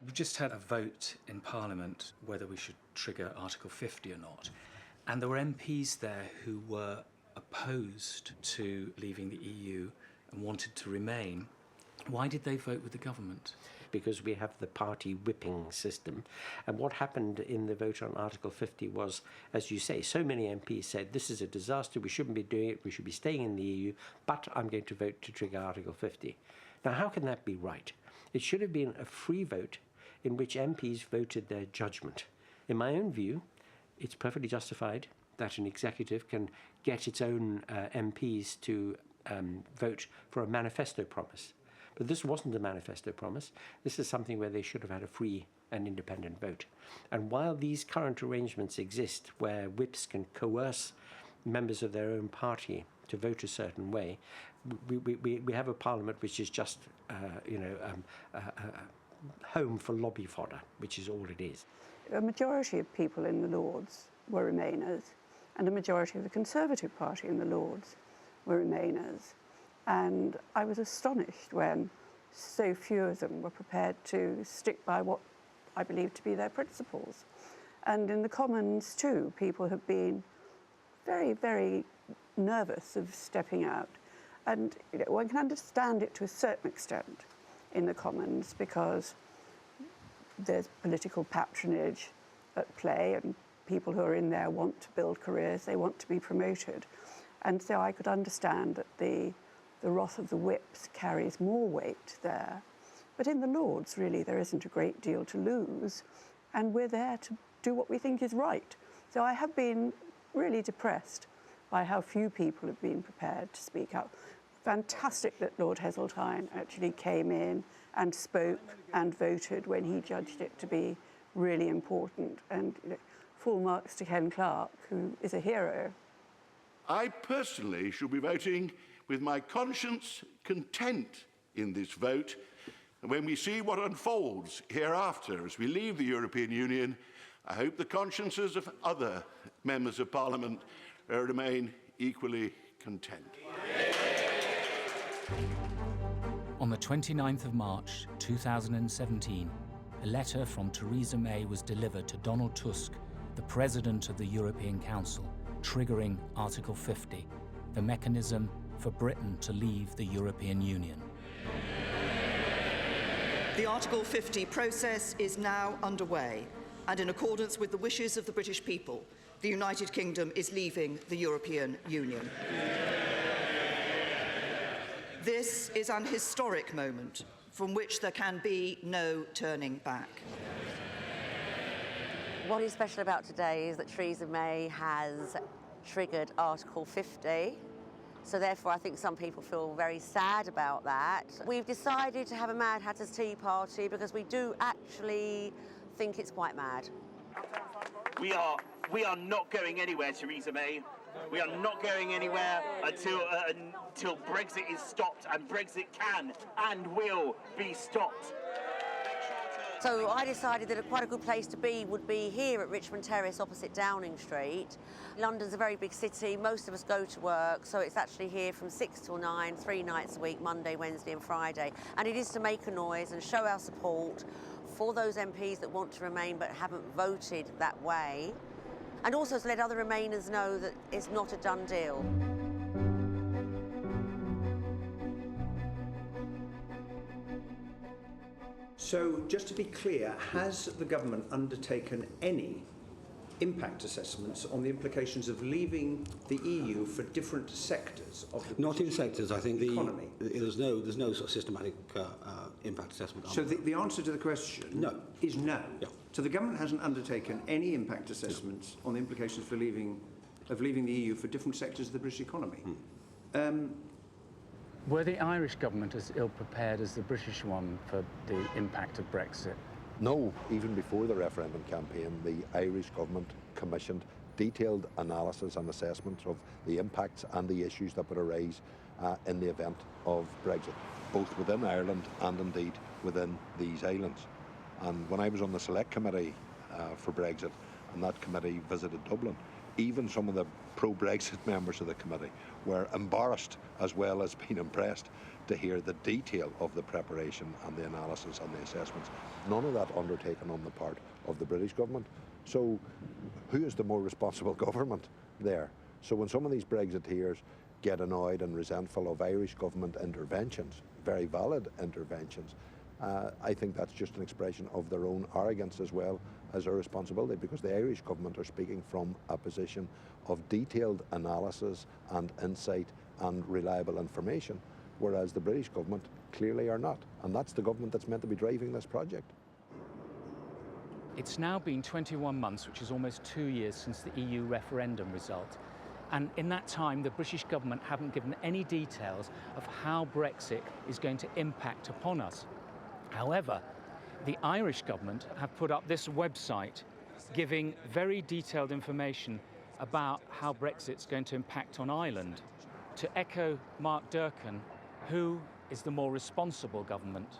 We just had a vote in Parliament whether we should trigger Article 50 or not. And there were MPs there who were opposed to leaving the EU and wanted to remain. Why did they vote with the government? because we have the party whipping system. And what happened in the vote on Article 50 was, as you say, so many MPs said, this is a disaster, we shouldn't be doing it, we should be staying in the EU, but I'm going to vote to trigger Article 50. Now, how can that be right? It should have been a free vote in which MPs voted their judgment. In my own view, it's perfectly justified that an executive can get its own MPs to vote for a manifesto promise. But this wasn't a manifesto promise. This is something where they should have had a free and independent vote. And while these current arrangements exist, where whips can coerce members of their own party to vote a certain way, we have a parliament which is just, home for lobby fodder, which is all it is. A majority of people in the Lords were Remainers, and a majority of the Conservative Party in the Lords were Remainers. And I was astonished when so few of them were prepared to stick by what I believe to be their principles. And in the Commons too, people have been very, very nervous of stepping out. And one can understand it to a certain extent in the Commons because there's political patronage at play and people who are in there want to build careers, they want to be promoted. And so I could understand that the wrath of the whips carries more weight there. But in the Lords, really, there isn't a great deal to lose, and we're there to do what we think is right. So I have been really depressed by how few people have been prepared to speak out. Fantastic that Lord Heseltine actually came in and spoke and voted when he judged it to be really important. And full marks to Ken Clarke, who is a hero. I personally shall be voting with my conscience content in this vote. And when we see what unfolds hereafter as we leave the European Union, I hope the consciences of other members of Parliament remain equally content. On the 29th of March 2017, a letter from Theresa May was delivered to Donald Tusk, the President of the European Council, triggering Article 50, the mechanism for Britain to leave the European Union. The Article 50 process is now underway, and in accordance with the wishes of the British people, the United Kingdom is leaving the European Union. This is an historic moment from which there can be no turning back. What is special about today is that Theresa May has triggered Article 50. So therefore, I think some people feel very sad about that. We've decided to have a Mad Hatter's Tea Party because we do actually think it's quite mad. We are not going anywhere, Theresa May. We are not going anywhere until Brexit is stopped, and Brexit can and will be stopped. So I decided that quite a good place to be would be here at Richmond Terrace opposite Downing Street. London's a very big city, most of us go to work, so it's actually here from 6 till 9, 3 nights a week, Monday, Wednesday and Friday. And it is to make a noise and show our support for those MPs that want to remain but haven't voted that way. And also to let other Remainers know that it's not a done deal. So, just to be clear, has the government undertaken any impact assessments on the implications of leaving the EU for different sectors of the Not in sectors. I think economy? There's no sort of systematic impact assessment. So the answer to the question is no. Yeah. So the government hasn't undertaken any impact assessments on the implications for leaving the EU for different sectors of the British economy. Were the Irish government as ill-prepared as the British one for the impact of Brexit? No, even before the referendum campaign, the Irish government commissioned detailed analysis and assessments of the impacts and the issues that would arise in the event of Brexit, both within Ireland and indeed within these islands. And when I was on the select committee for Brexit, and that committee visited Dublin, even some of the pro-Brexit members of the committee were embarrassed as well as being impressed to hear the detail of the preparation and the analysis and the assessments. None of that undertaken on the part of the British government. So who is the more responsible government there? So when some of these Brexiteers get annoyed and resentful of Irish government interventions, very valid interventions, I think that's just an expression of their own arrogance as well as irresponsibility, because the Irish government are speaking from a position of detailed analysis and insight and reliable information, whereas the British government clearly are not. And that's the government that's meant to be driving this project. It's now been 21 months, which is almost 2 years since the EU referendum result. And in that time, the British government haven't given any details of how Brexit is going to impact upon us. However, the Irish government have put up this website giving very detailed information about how Brexit's going to impact on Ireland. To echo Mark Durkan, who is the more responsible government?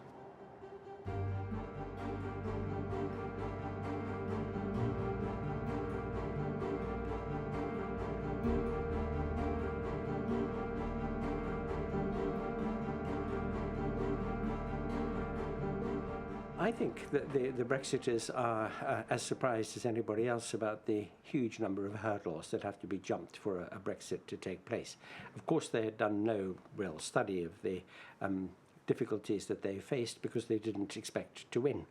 I think that the Brexiters are as surprised as anybody else about the huge number of hurdles that have to be jumped for a Brexit to take place. Of course, they had done no real study of the difficulties that they faced because they didn't expect to win.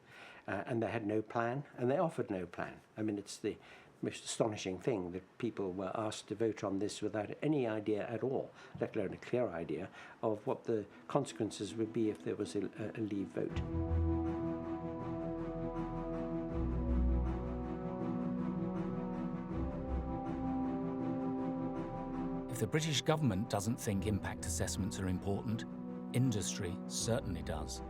And they had no plan, and they offered no plan. I mean, it's the most astonishing thing that people were asked to vote on this without any idea at all, let alone a clear idea of what the consequences would be if there was a leave vote. If the British government doesn't think impact assessments are important, industry certainly does.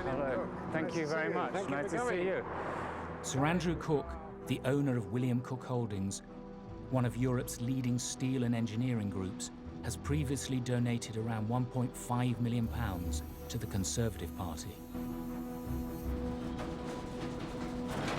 Hello. Thank you very much. Nice to see you. Sir Andrew Cook, the owner of William Cook Holdings, one of Europe's leading steel and engineering groups, has previously donated around £1.5 million to the Conservative Party.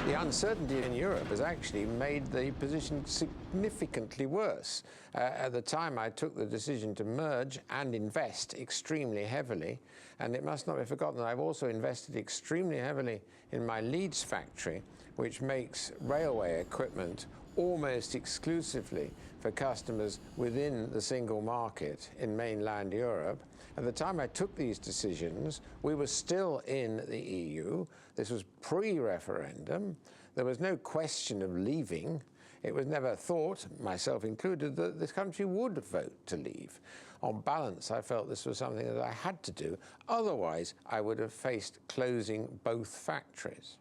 The uncertainty in Europe has actually made the position significantly worse. At the time, I took the decision to merge and invest extremely heavily, and it must not be forgotten that I've also invested extremely heavily in my Leeds factory, which makes railway equipment almost exclusively for customers within the single market in mainland Europe. At the time I took these decisions, we were still in the EU. This was pre-referendum. There was no question of leaving. It was never thought, myself included, that this country would vote to leave. On balance, I felt this was something that I had to do. Otherwise, I would have faced closing both factories.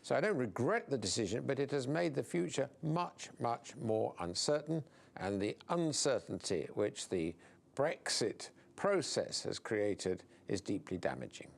So I don't regret the decision, but it has made the future much, much more uncertain, and the uncertainty which the Brexit process has created is deeply damaging.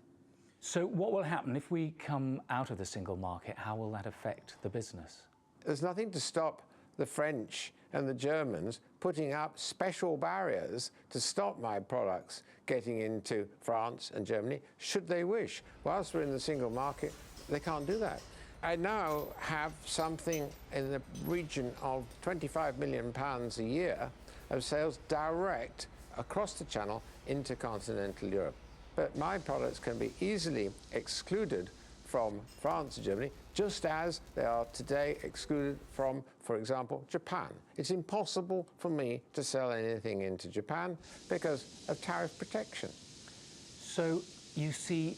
So what will happen if we come out of the single market? How will that affect the business? There's nothing to stop the French and the Germans putting up special barriers to stop my products getting into France and Germany, should they wish. Whilst we're in the single market, they can't do that. I now have something in the region of £25 million a year of sales direct across the channel into continental Europe. But my products can be easily excluded from France and Germany, just as they are today excluded from, for example, Japan. It's impossible for me to sell anything into Japan because of tariff protection. So you see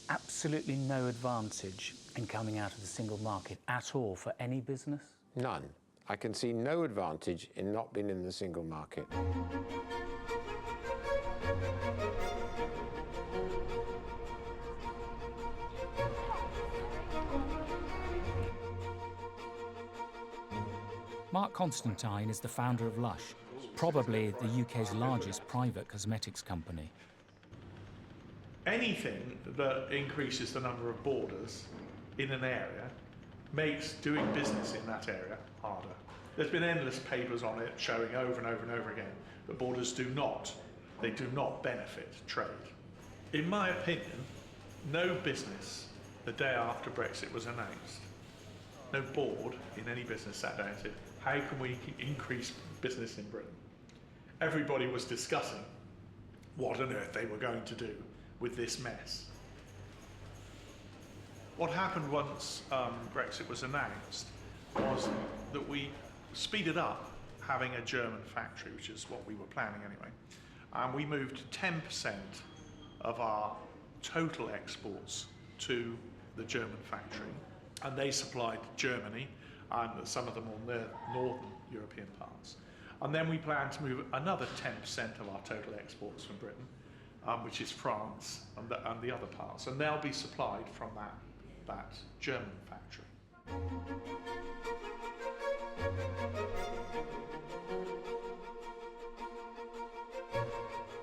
absolutely no advantage in coming out of the single market at all for any business? None. I can see no advantage in not being in the single market. Mark Constantine is the founder of Lush, probably the UK's largest private cosmetics company. Anything that increases the number of borders in an area makes doing business in that area harder. There's been endless papers on it showing over and over and over again that borders do not benefit trade. In my opinion, no business the day after Brexit was announced, no board in any business sat down and said, how can we increase business in Britain? Everybody was discussing what on earth they were going to do with this mess. What happened once Brexit was announced was that we speeded up having a German factory, which is what we were planning anyway, and we moved 10% of our total exports to the German factory, and they supplied Germany and some of the more northern European parts. And then we plan to move another 10% of our total exports from Britain, which is France and the other parts, and they'll be supplied from that German factory.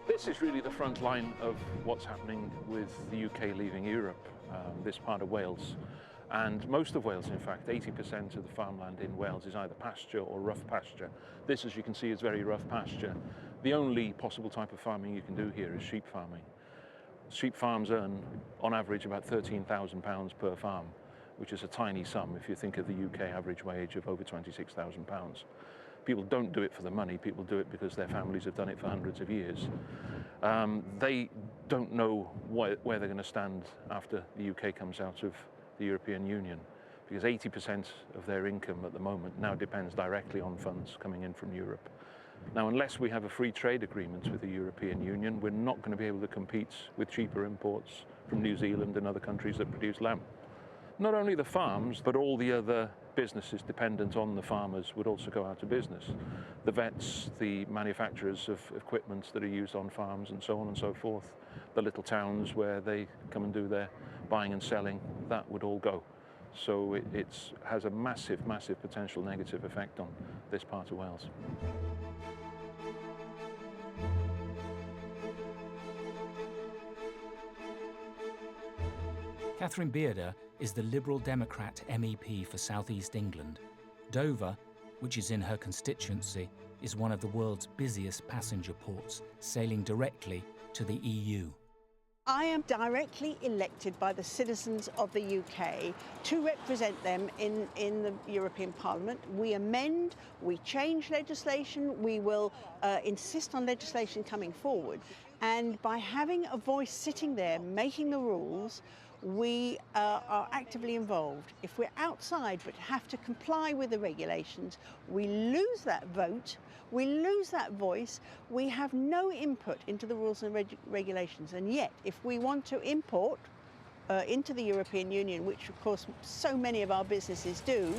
This is really the front line of what's happening with the UK leaving Europe, this part of Wales. And most of Wales, in fact, 80% of the farmland in Wales is either pasture or rough pasture. This, as you can see, is very rough pasture. The only possible type of farming you can do here is sheep farming. Sheep farms earn, on average, about £13,000 per farm, which is a tiny sum if you think of the UK average wage of over £26,000. People don't do it for the money, people do it because their families have done it for hundreds of years. They don't know where they're going to stand after the UK comes out of the European Union, because 80% of their income at the moment now depends directly on funds coming in from Europe. Now, unless we have a free trade agreement with the European Union, we're not going to be able to compete with cheaper imports from New Zealand and other countries that produce lamb. Not only the farms, but all the other businesses dependent on the farmers would also go out of business. The vets, the manufacturers of equipment that are used on farms and so on and so forth, the little towns where they come and do their buying and selling, that would all go. So it has a massive, massive potential negative effect on this part of Wales. Catherine Bearder is the Liberal Democrat MEP for South East England. Dover, which is in her constituency, is one of the world's busiest passenger ports, sailing directly to the EU. I am directly elected by the citizens of the UK to represent them in the European Parliament. We amend, we change legislation, we will insist on legislation coming forward. And by having a voice sitting there making the rules, we are actively involved. If we're outside but have to comply with the regulations, we lose that vote, we lose that voice, we have no input into the rules and regulations. And yet, if we want to import into the European Union, which of course so many of our businesses do,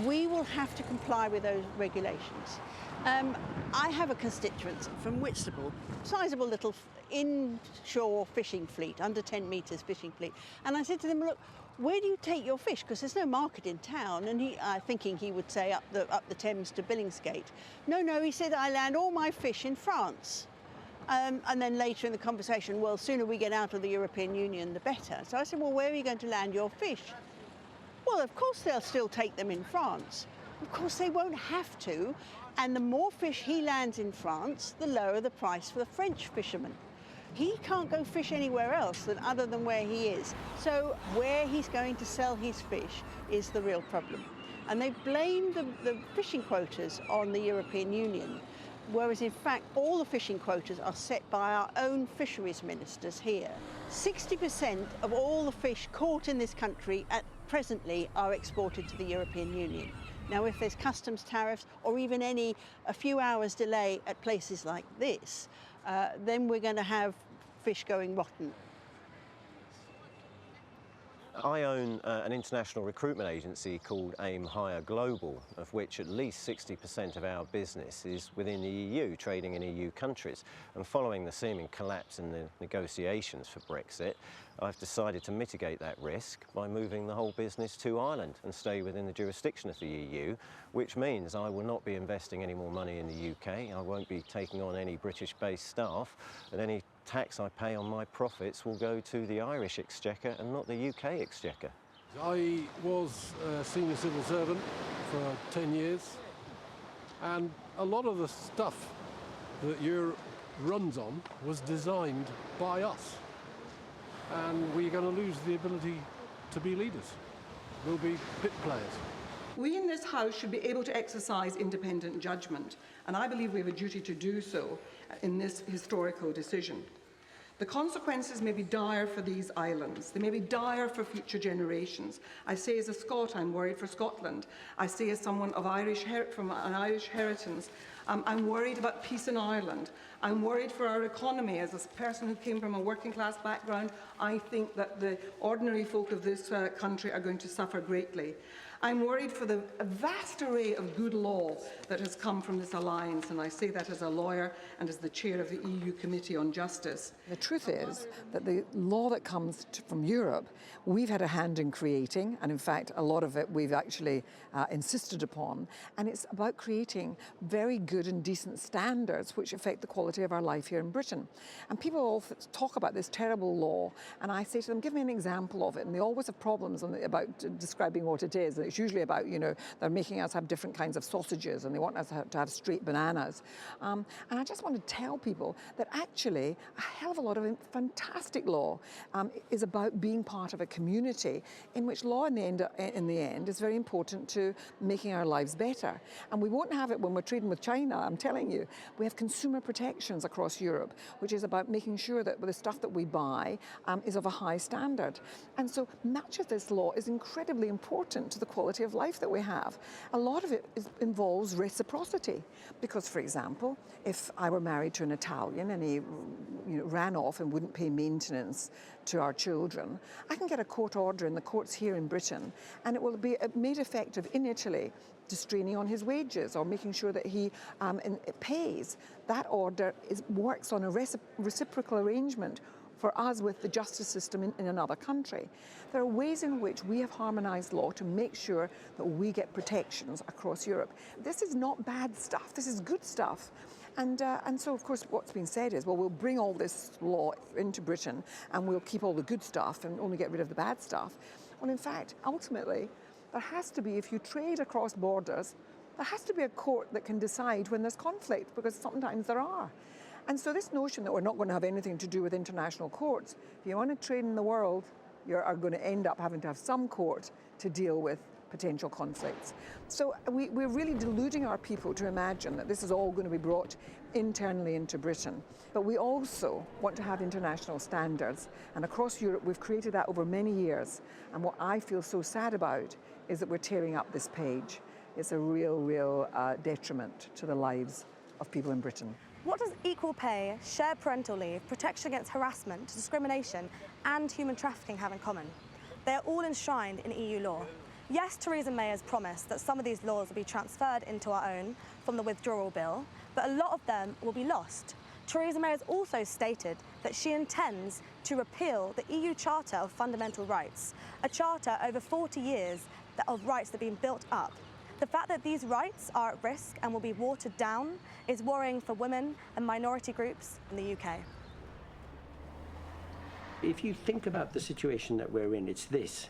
we will have to comply with those regulations. I have a constituency from Whitstable, sizable little inshore fishing fleet, under 10 metres fishing fleet. And I said to them, look, where do you take your fish? Because there's no market in town. And thinking he would say up the Thames to Billingsgate. No, he said, I land all my fish in France. And then later in the conversation, well, sooner we get out of the European Union, the better. So I said, well, where are you going to land your fish? Well, of course they'll still take them in France. Of course they won't have to. And the more fish he lands in France, the lower the price for the French fishermen. He can't go fish anywhere else other than where he is. So where he's going to sell his fish is the real problem. And they blame the fishing quotas on the European Union, whereas in fact all the fishing quotas are set by our own fisheries ministers here. 60% of all the fish caught in this country presently are exported to the European Union. Now, if there's customs tariffs or even a few hours delay at places like this, then we're going to have fish going rotten. I own an international recruitment agency called Aim Hire Global, of which at least 60% of our business is within the EU, trading in EU countries. And following the seeming collapse in the negotiations for Brexit, I've decided to mitigate that risk by moving the whole business to Ireland and stay within the jurisdiction of the EU, which means I will not be investing any more money in the UK, I won't be taking on any British-based staff, and any tax I pay on my profits will go to the Irish Exchequer and not the UK Exchequer. I was a senior civil servant for 10 years, and a lot of the stuff that Europe runs on was designed by us. And we're going to lose the ability to be leaders. We'll be pit players. We in this House should be able to exercise independent judgment, and I believe we have a duty to do so in this historical decision. The consequences may be dire for these islands. They may be dire for future generations. I say as a Scot, I'm worried for Scotland. I say as someone of from an Irish inheritance, I'm worried about peace in Ireland. I'm worried for our economy. As a person who came from a working class background, I think that the ordinary folk of this country are going to suffer greatly. I'm worried for the vast array of good law that has come from this alliance, and I say that as a lawyer and as the chair of the EU Committee on Justice. The truth is that the law that comes from Europe, we've had a hand in creating, and in fact a lot of it we've actually insisted upon, and it's about creating very good and decent standards which affect the quality of our life here in Britain. And people all talk about this terrible law, and I say to them, give me an example of it, and they always have problems about describing what it is. It's usually about, they're making us have different kinds of sausages and they want us to have straight bananas. And I just want to tell people that actually a hell of a lot of fantastic law is about being part of a community in which law in the end is very important to making our lives better. And we won't have it when we're trading with China, I'm telling you. We have consumer protections across Europe, which is about making sure that the stuff that we buy is of a high standard. And so much of this law is incredibly important to the quality of life that we have. A lot of it involves reciprocity, because, for example, if I were married to an Italian and he ran off and wouldn't pay maintenance to our children, I can get a court order in the courts here in Britain, and it will be made effective in Italy, distraining on his wages or making sure that he pays. That order works on a reciprocal arrangement for us with the justice system in another country. There are ways in which we have harmonised law to make sure that we get protections across Europe. This is not bad stuff, this is good stuff. And so, of course, what's been said is, well, we'll bring all this law into Britain and we'll keep all the good stuff and only get rid of the bad stuff. Well, in fact, ultimately, there has to be, if you trade across borders, there has to be a court that can decide when there's conflict, because sometimes there are. And so this notion that we're not going to have anything to do with international courts, if you want to trade in the world, you are going to end up having to have some court to deal with potential conflicts. So we're really deluding our people to imagine that this is all going to be brought internally into Britain. But we also want to have international standards. And across Europe, we've created that over many years. And what I feel so sad about is that we're tearing up this page. It's a real detriment to the lives of people in Britain. What does equal pay, shared parental leave, protection against harassment, discrimination and human trafficking have in common? They are all enshrined in EU law. Yes, Theresa May has promised that some of these laws will be transferred into our own from the withdrawal bill, but a lot of them will be lost. Theresa May has also stated that she intends to repeal the EU Charter of Fundamental Rights, a charter over 40 years of rights that have been built up. The fact that these rights are at risk and will be watered down is worrying for women and minority groups in the UK. If you think about the situation that we're in, it's this.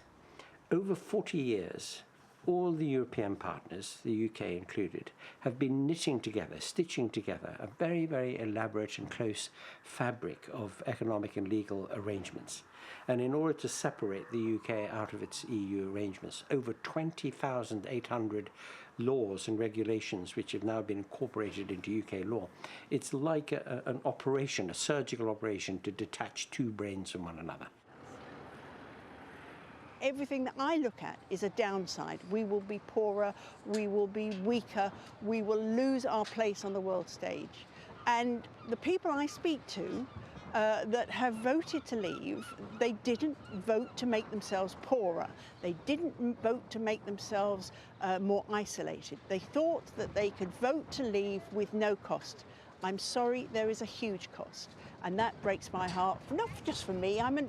Over 40 years, all the European partners, the UK included, have been knitting together, stitching together a very, very elaborate and close fabric of economic and legal arrangements. And in order to separate the UK out of its EU arrangements, over 20,800 laws and regulations which have now been incorporated into UK law. It's like an operation, a surgical operation to detach two brains from one another. Everything that I look at is a downside. We will be poorer, we will be weaker, we will lose our place on the world stage. And the people I speak to that have voted to leave, they didn't vote to make themselves poorer. They didn't vote to make themselves more isolated. They thought that they could vote to leave with no cost. I'm sorry, there is a huge cost. And that breaks my heart, not just for me, I'm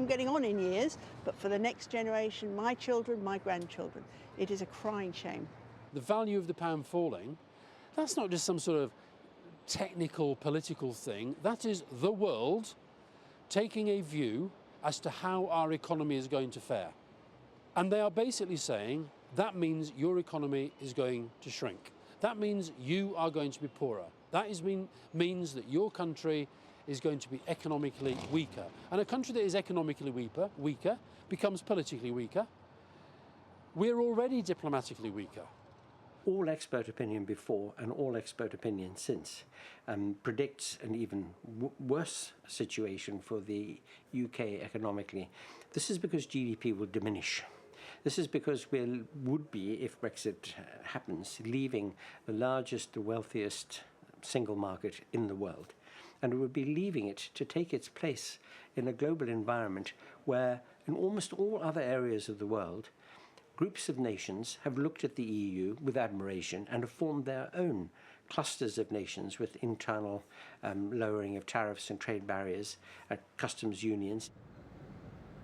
getting on in years, but for the next generation, my children, my grandchildren. It is a crying shame. The value of the pound falling, that's not just some sort of technical political thing. That is the world taking a view as to how our economy is going to fare. And they are basically saying that means your economy is going to shrink. That means you are going to be poorer. That means that your country is going to be economically weaker. And a country that is economically weaker becomes politically weaker. We're already diplomatically weaker. all expert opinion before and all expert opinion since predicts an even worse situation for the UK economically. This is because GDP will diminish. This is because we would be, if Brexit happens, leaving the largest, the wealthiest single market in the world. And we would be leaving it to take its place in a global environment where, in almost all other areas of the world, groups of nations have looked at the EU with admiration and have formed their own clusters of nations with internal lowering of tariffs and trade barriers, customs unions.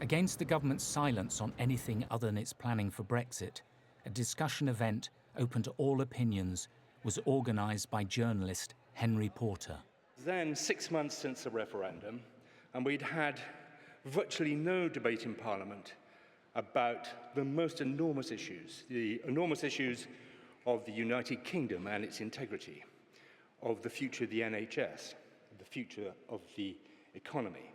Against the government's silence on anything other than its planning for Brexit, a discussion event open to all opinions was organised by journalist Henry Porter. Then 6 months since the referendum, and we'd had virtually no debate in Parliament about the most enormous issues, the enormous issues of the United Kingdom and its integrity, of the future of the NHS, the future of the economy.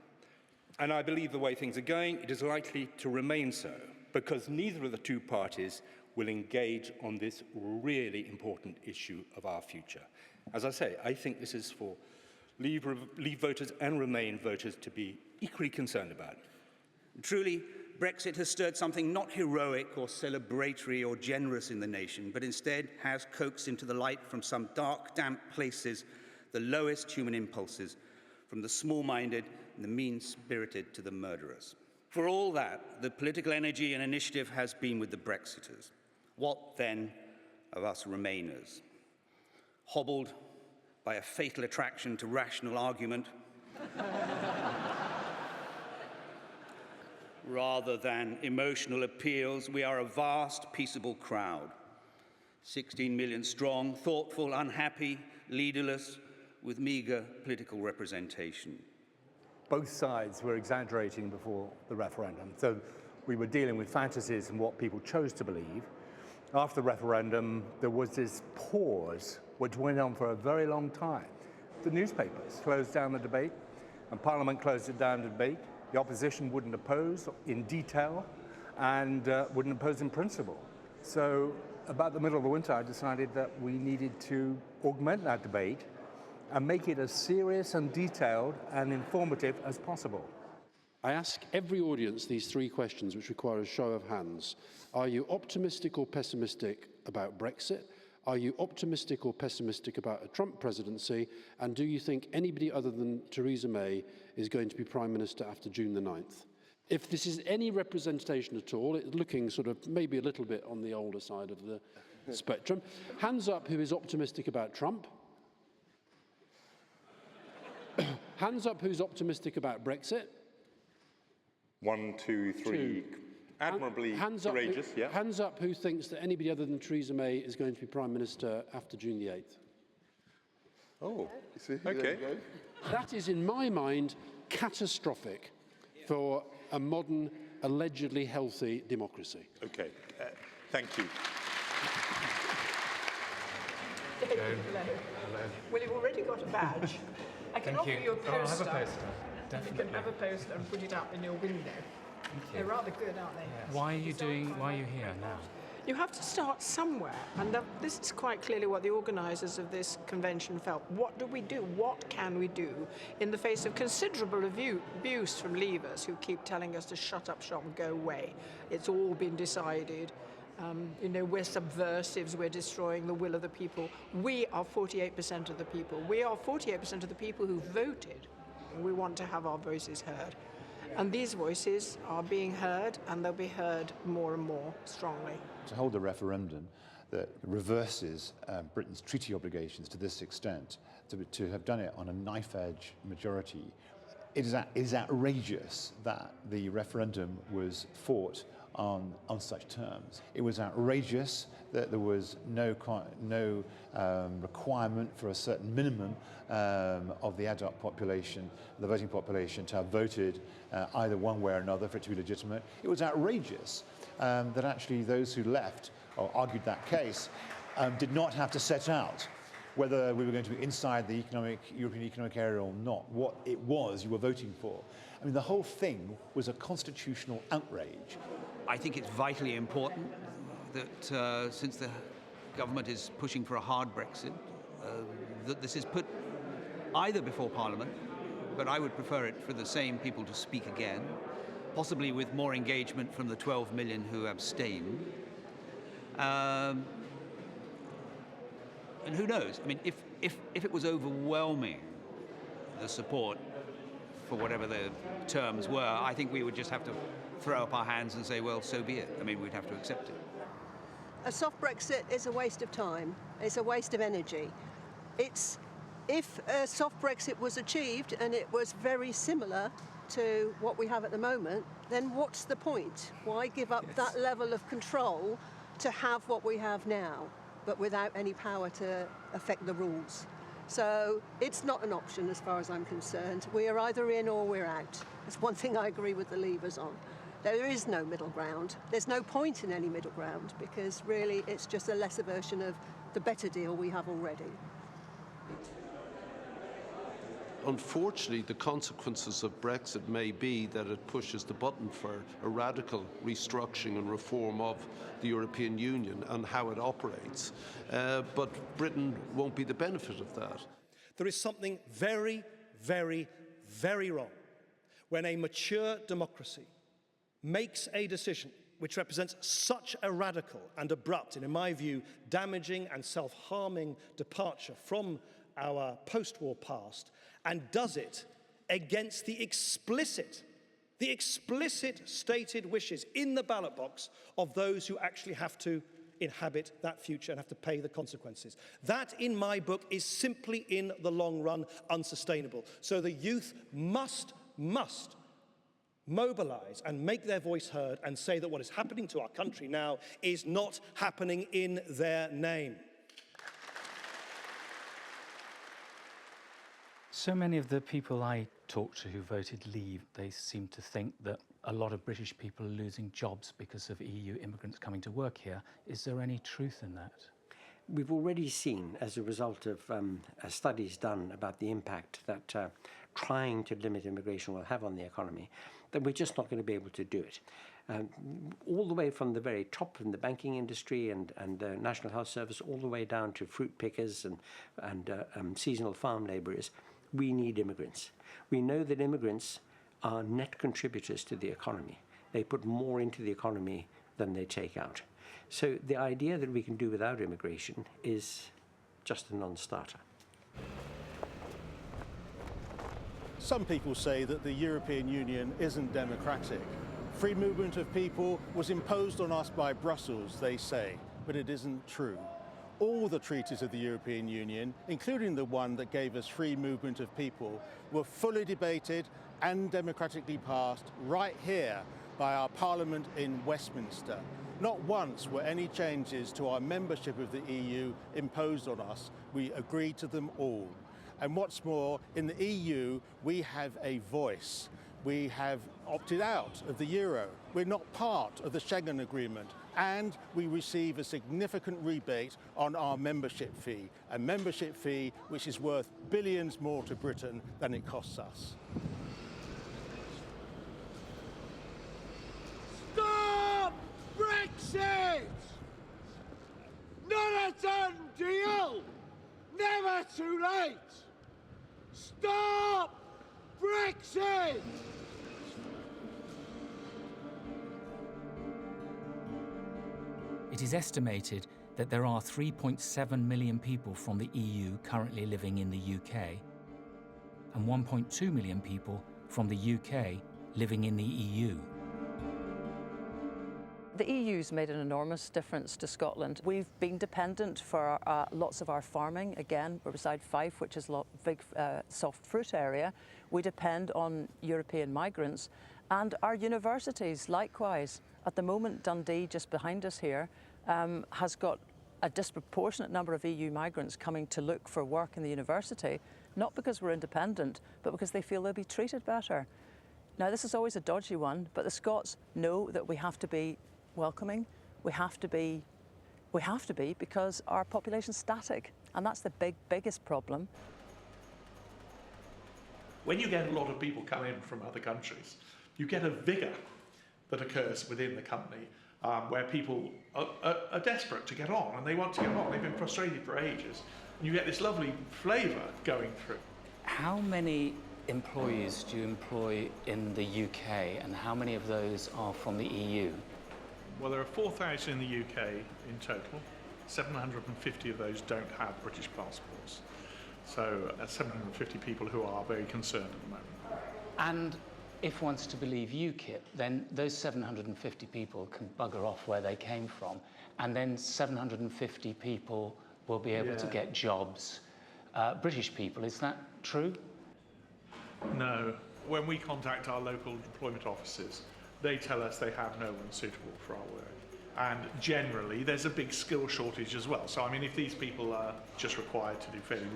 And I believe the way things are going, it is likely to remain so, because neither of the two parties will engage on this really important issue of our future. As I say, I think this is for Leave voters and Remain voters to be equally concerned about. Truly, Brexit has stirred something not heroic or celebratory or generous in the nation, but instead has coaxed into the light from some dark, damp places the lowest human impulses, from the small-minded and the mean-spirited to the murderers. For all that, the political energy and initiative has been with the Brexiters. What, then, of us Remainers? Hobbled by a fatal attraction to rational argument, rather than emotional appeals, we are a vast, peaceable crowd. 16 million strong, thoughtful, unhappy, leaderless, with meagre political representation. Both sides were exaggerating before the referendum. So we were dealing with fantasies and what people chose to believe. After the referendum, there was this pause, which went on for a very long time. The newspapers closed down the debate, and Parliament closed it down to debate. The opposition wouldn't oppose in detail and wouldn't oppose in principle. So about the middle of the winter, I decided that we needed to augment that debate and make it as serious and detailed and informative as possible. I ask every audience these three questions, which require a show of hands. Are you optimistic or pessimistic about Brexit? Are you optimistic or pessimistic about a Trump presidency? And do you think anybody other than Theresa May is going to be Prime Minister after June the 9th? If this is any representation at all, it's looking sort of maybe a little bit on the older side of the spectrum. Hands up who is optimistic about Trump. Hands up who's optimistic about Brexit. 1, 2, 3. Admirably courageous, yeah. Hands up who thinks that anybody other than Theresa May is going to be Prime Minister after June the 8th. Oh, okay. That is, in my mind, catastrophic for a modern, allegedly healthy democracy. Okay, thank you. Hello. Well, you've already got a badge. I can offer you a poster. I'll have a poster. Definitely. You can have a poster and put it up in your window. They're rather good, aren't they? Yes. Why are you here now? You have to start somewhere, and this is quite clearly what the organisers of this convention felt. What do we do? What can we do in the face of considerable abuse from leavers who keep telling us to shut up shop and go away? It's all been decided. We're subversives, we're destroying the will of the people. We are 48% of the people. We are 48% of the people who voted. We want to have our voices heard. And these voices are being heard, and they'll be heard more and more strongly. To hold a referendum that reverses Britain's treaty obligations to this extent, to have done it on a knife-edge majority, it is outrageous that the referendum was fought on such terms. It was outrageous that there was no requirement for a certain minimum of the adult population, the voting population, to have voted either one way or another for it to be legitimate. It was outrageous that actually those who left or argued that case did not have to set out whether we were going to be inside the European Economic Area or not, what it was you were voting for. I mean, the whole thing was a constitutional outrage. I think it's vitally important that since the government is pushing for a hard Brexit, that this is put either before Parliament, but I would prefer it for the same people to speak again, possibly with more engagement from the 12 million who abstain. And who knows? I mean, if it was overwhelming, the support for whatever the terms were, I think we would just have to throw up our hands and say, well, so be it. I mean, we'd have to accept it. A soft Brexit is a waste of time. It's a waste of energy. If a soft Brexit was achieved and it was very similar to what we have at the moment, then what's the point? Why give up that level of control to have what we have now, but without any power to affect the rules? So it's not an option as far as I'm concerned. We are either in or we're out. That's one thing I agree with the Leavers on. There is no middle ground. There's no point in any middle ground because really it's just a lesser version of the better deal we have already. Unfortunately, the consequences of Brexit may be that it pushes the button for a radical restructuring and reform of the European Union and how it operates. But Britain won't be the benefit of that. There is something very, very, very wrong when a mature democracy makes a decision which represents such a radical and abrupt, and in my view, damaging and self-harming departure from our post-war past, and does it against the explicit stated wishes in the ballot box of those who actually have to inhabit that future and have to pay the consequences. That, in my book, is simply, in the long run, unsustainable. So the youth must mobilize and make their voice heard and say that what is happening to our country now is not happening in their name. So many of the people I talk to who voted Leave, they seem to think that a lot of British people are losing jobs because of EU immigrants coming to work here. Is there any truth in that? We've already seen, as a result of studies done about the impact that trying to limit immigration will have on the economy, that we're just not going to be able to do it. All the way from the very top in the banking industry and the National Health Service, all the way down to fruit pickers and seasonal farm labourers, we need immigrants. We know that immigrants are net contributors to the economy. They put more into the economy than they take out. So the idea that we can do without immigration is just a non-starter. Some people say that the European Union isn't democratic. Free movement of people was imposed on us by Brussels, they say, but it isn't true. All the treaties of the European Union, including the one that gave us free movement of people, were fully debated and democratically passed right here by our Parliament in Westminster. Not once were any changes to our membership of the EU imposed on us. We agreed to them all. And what's more, in the EU, we have a voice. We have opted out of the euro. We're not part of the Schengen Agreement. And we receive a significant rebate on our membership fee, a membership fee which is worth billions more to Britain than it costs us. Stop Brexit! Not a done deal! Never too late! Stop Brexit! It is estimated that there are 3.7 million people from the EU currently living in the UK, and 1.2 million people from the UK living in the EU. The EU's made an enormous difference to Scotland. We've been dependent for lots of our farming. Again, we're beside Fife, which is a big soft fruit area. We depend on European migrants. And our universities, likewise. At the moment, Dundee, just behind us here, has got a disproportionate number of EU migrants coming to look for work in the university, not because we're independent, but because they feel they'll be treated better. Now, this is always a dodgy one, but the Scots know that we have to be welcoming. We have to be because our population's static, and that's the biggest problem. When you get a lot of people come in from other countries, you get a vigour that occurs within the company where people are desperate to get on and they want to get on. They've been frustrated for ages. And you get this lovely flavour going through. How many employees do you employ in the UK, and how many of those are from the EU? Well, there are 4,000 in the UK in total. 750 of those don't have British passports. So that's 750 people who are very concerned at the moment. And if one's to believe UKIP, then those 750 people can bugger off where they came from, and then 750 people will be able to get jobs. British people, is that true? No. When we contact our local employment offices, they tell us they have no one suitable for our work. And generally, there's a big skill shortage as well. So, I mean, if these people are just required to do fairly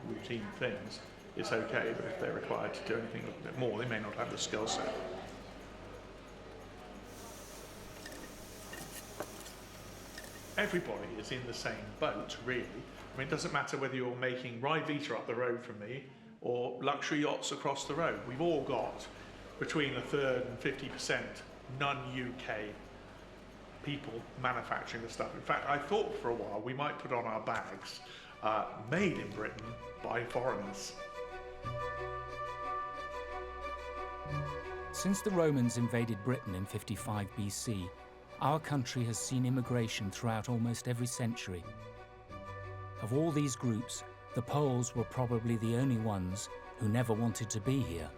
routine things, it's okay. But if they're required to do anything a little bit more, they may not have the skill set. Everybody is in the same boat, really. I mean, it doesn't matter whether you're making Ryvita up the road from me or luxury yachts across the road. We've all got between a third and 50% non-UK people manufacturing the stuff. In fact, I thought for a while we might put on our bags, made in Britain by foreigners. Since the Romans invaded Britain in 55 BC, our country has seen immigration throughout almost every century. Of all these groups, the Poles were probably the only ones who never wanted to be here.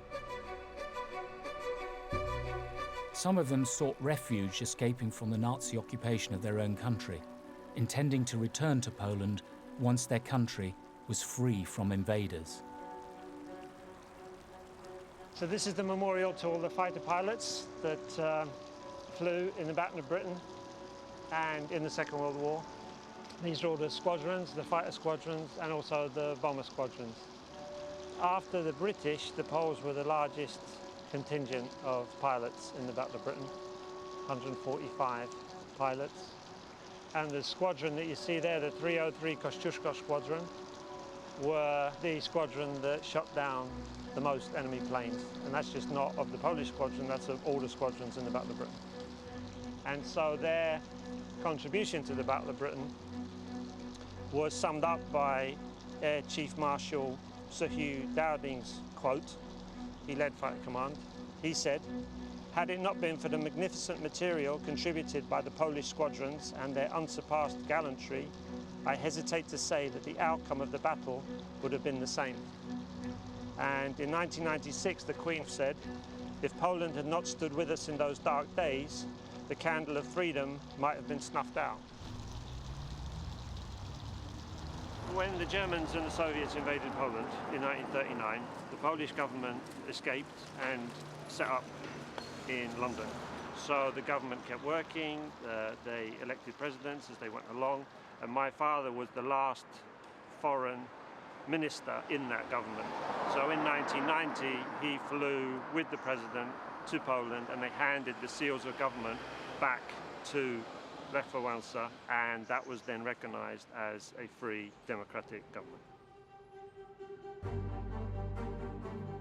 Some of them sought refuge escaping from the Nazi occupation of their own country, intending to return to Poland once their country was free from invaders. So this is the memorial to all the fighter pilots that flew in the Battle of Britain and in the Second World War. These are all the squadrons, the fighter squadrons, and also the bomber squadrons. After the British, the Poles were the largest contingent of pilots in the Battle of Britain, 145 pilots. And the squadron that you see there, the 303 Kościuszko Squadron, were the squadron that shot down the most enemy planes. And that's just not of the Polish squadron, that's of all the squadrons in the Battle of Britain. And so their contribution to the Battle of Britain was summed up by Air Chief Marshal Sir Hugh Dowding's quote. He led Fighter Command. He said, "Had it not been for the magnificent material contributed by the Polish squadrons and their unsurpassed gallantry, I hesitate to say that the outcome of the battle would have been the same." And in 1996, the Queen said, "If Poland had not stood with us in those dark days, the candle of freedom might have been snuffed out." When the Germans and the Soviets invaded Poland in 1939, the Polish government escaped and set up in London. So the government kept working, they elected presidents as they went along, and my father was the last foreign minister in that government. So in 1990, he flew with the president to Poland and they handed the seals of government back to Lech Wałęsa, and that was then recognized as a free democratic government.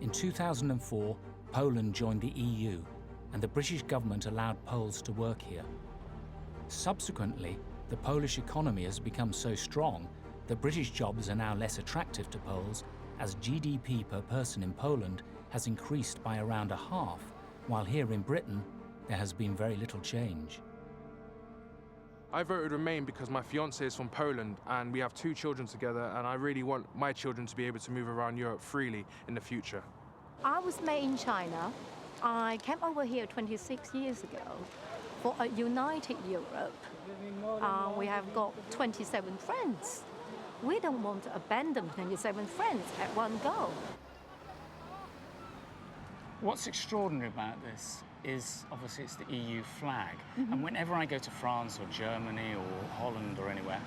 In 2004, Poland joined the EU, and the British government allowed Poles to work here. Subsequently, the Polish economy has become so strong that British jobs are now less attractive to Poles, as GDP per person in Poland has increased by around a half, while here in Britain, there has been very little change. I voted Remain because my fiancé is from Poland and we have 2 children together, and I really want my children to be able to move around Europe freely in the future. I was made in China. I came over here 26 years ago for a united Europe. We have got 27 friends. We don't want to abandon 27 friends at one go. What's extraordinary about this is obviously it's the EU flag. And whenever I go to France or Germany or Holland or anywhere,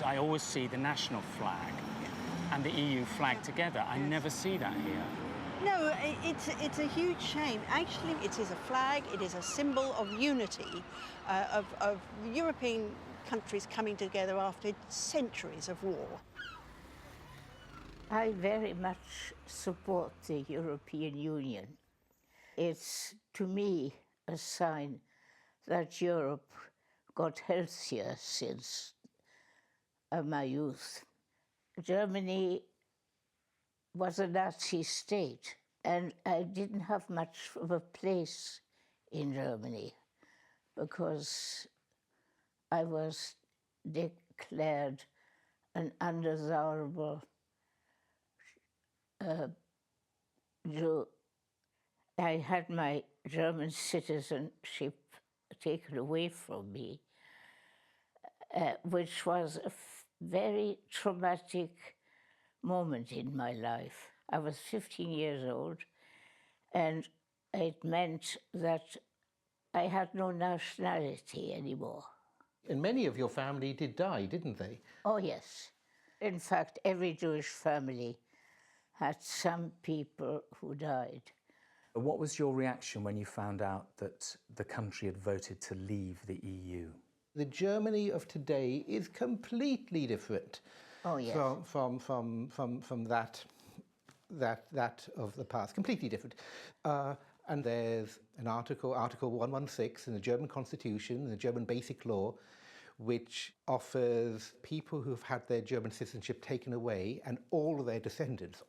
I always see the national flag and the EU flag together. I never see that here. No, it's a huge shame. Actually, it is a flag, it is a symbol of unity, of European countries coming together after centuries of war. I very much support the European Union. It's, to me, a sign that Europe got healthier since my youth. Germany was a Nazi state, and I didn't have much of a place in Germany because I was declared an undesirable Jew. I had my German citizenship taken away from me, which was a very traumatic moment in my life. I was 15 years old, and it meant that I had no nationality anymore. And many of your family did die, didn't they? Oh, yes. In fact, every Jewish family had some people who died. What was your reaction when you found out that the country had voted to leave the EU? The Germany of today is completely different from that of the past. Completely different. And there's an Article 116 in the German Constitution, the German Basic Law, which offers people who've had their German citizenship taken away and all of their descendants,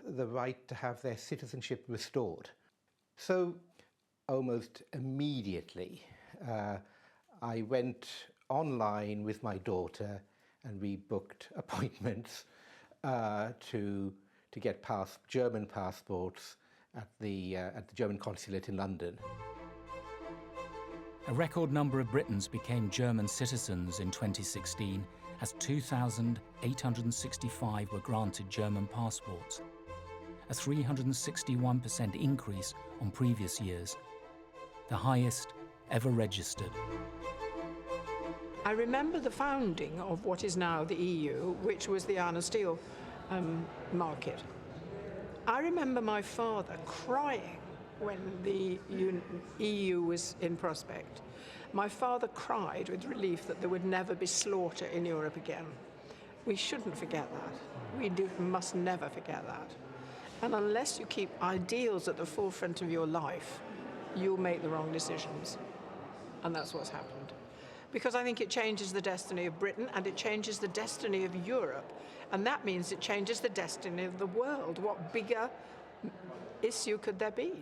the right to have their citizenship restored. So almost immediately, I went online with my daughter and we booked appointments to get German passports at the German consulate in London. A record number of Britons became German citizens in 2016, as 2,865 were granted German passports, a 361% increase on previous years, the highest ever registered. I remember the founding of what is now the EU, which was the iron and steel market. I remember my father crying when the EU was in prospect. My father cried with relief that there would never be slaughter in Europe again. We shouldn't forget that. We must never forget that. And unless you keep ideals at the forefront of your life, you'll make the wrong decisions. And that's what's happened. Because I think it changes the destiny of Britain and it changes the destiny of Europe. And that means it changes the destiny of the world. What bigger issue could there be?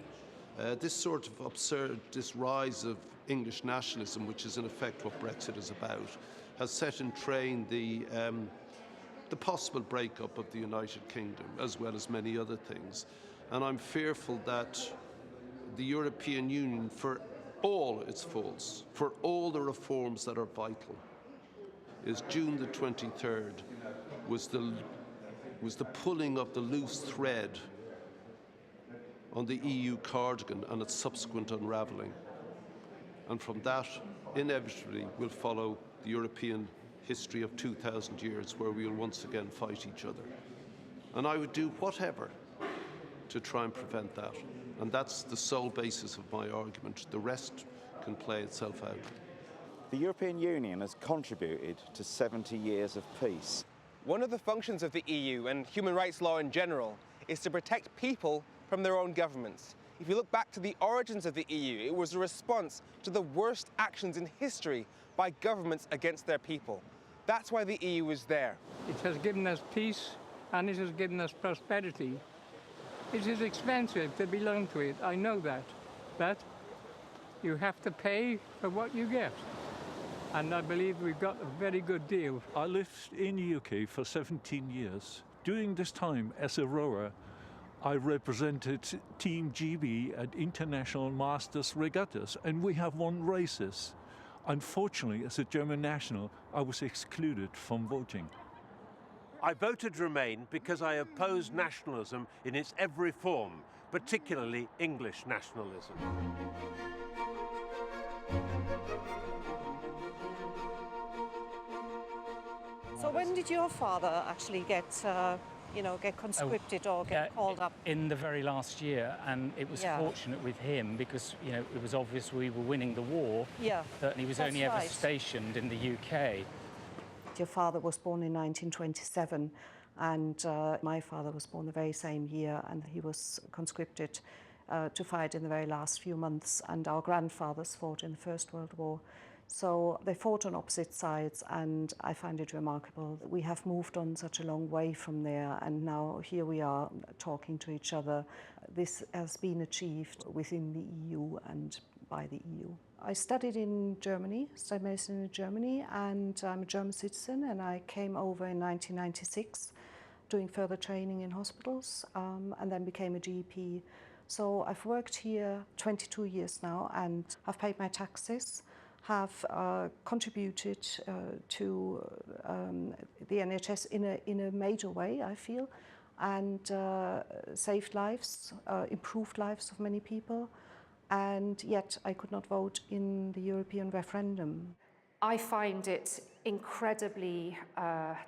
This sort of this rise of English nationalism, which is in effect what Brexit is about, has set in train the possible breakup of the United Kingdom, as well as many other things. And I'm fearful that the European Union, for all its faults, for all the reforms that are vital, is June the 23rd was the pulling of the loose thread on the EU cardigan and its subsequent unravelling. And from that, inevitably, will follow the European history of 2,000 years, where we will once again fight each other. And I would do whatever to try and prevent that. And that's the sole basis of my argument. The rest can play itself out. The European Union has contributed to 70 years of peace. One of the functions of the EU and human rights law in general is to protect people from their own governments. If you look back to the origins of the EU, it was a response to the worst actions in history by governments against their people. That's why the EU is there. It has given us peace and it has given us prosperity. It is expensive to belong to it, I know that, but you have to pay for what you get. And I believe we've got a very good deal. I lived in the UK for 17 years. During this time as a rower, I represented Team GB at international masters regattas, and we have won races. Unfortunately, as a German national, I was excluded from voting. I voted Remain because I oppose nationalism in its every form, particularly English nationalism. So when did your father actually get conscripted or get called up? In the very last year, and it was fortunate with him because, it was obvious we were winning the war, that he was only ever stationed in the UK. Your father was born in 1927 and my father was born the very same year and he was conscripted to fight in the very last few months, and our grandfathers fought in the First World War. So they fought on opposite sides, and I find it remarkable that we have moved on such a long way from there, and now here we are talking to each other. This has been achieved within the EU and by the EU. I studied in Germany, studied medicine in Germany, and I'm a German citizen, and I came over in 1996 doing further training in hospitals, and then became a GP. So I've worked here 22 years now, and I've paid my taxes, have contributed to the NHS in a major way, I feel, and saved lives, improved lives of many people, and yet I could not vote in the European referendum. I find it incredibly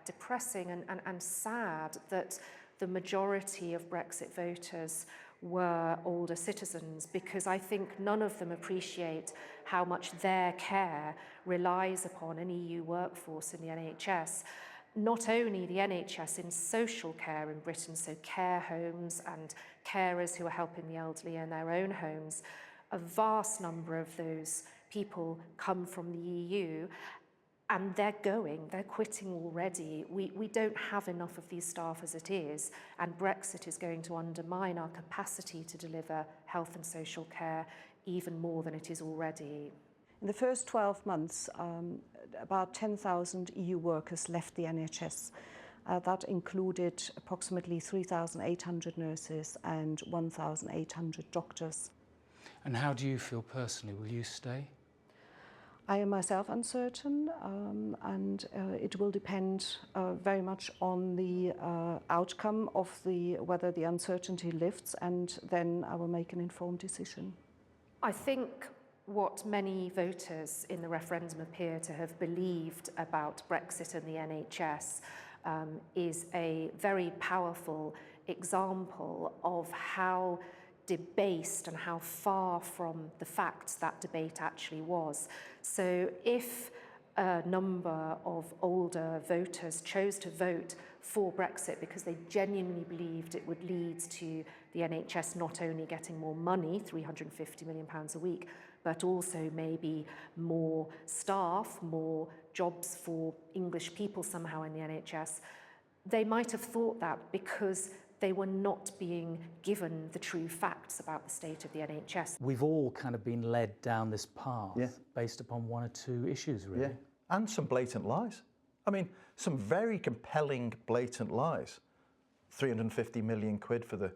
depressing and sad that the majority of Brexit voters were older citizens, because I think none of them appreciate how much their care relies upon an EU workforce in the NHS. Not only the NHS in social care in Britain, so care homes and carers who are helping the elderly in their own homes, a vast number of those people come from the EU, and they're quitting already. We don't have enough of these staff as it is, and Brexit is going to undermine our capacity to deliver health and social care even more than it is already. In the first 12 months, about 10,000 EU workers left the NHS. That included approximately 3,800 nurses and 1,800 doctors. And how do you feel personally? Will you stay? I am myself uncertain, and it will depend very much on the outcome of whether the uncertainty lifts, and then I will make an informed decision. I think what many voters in the referendum appear to have believed about Brexit and the NHS is a very powerful example of how debased and how far from the facts that debate actually was. So if a number of older voters chose to vote for Brexit because they genuinely believed it would lead to the NHS not only getting more money, £350 million a week, but also maybe more staff, more jobs for English people somehow in the NHS, they might have thought that because they were not being given the true facts about the state of the NHS. We've all kind of been led down this path based upon one or two issues, really. Yeah, and some blatant lies. I mean, some very compelling blatant lies. 350 million quid for the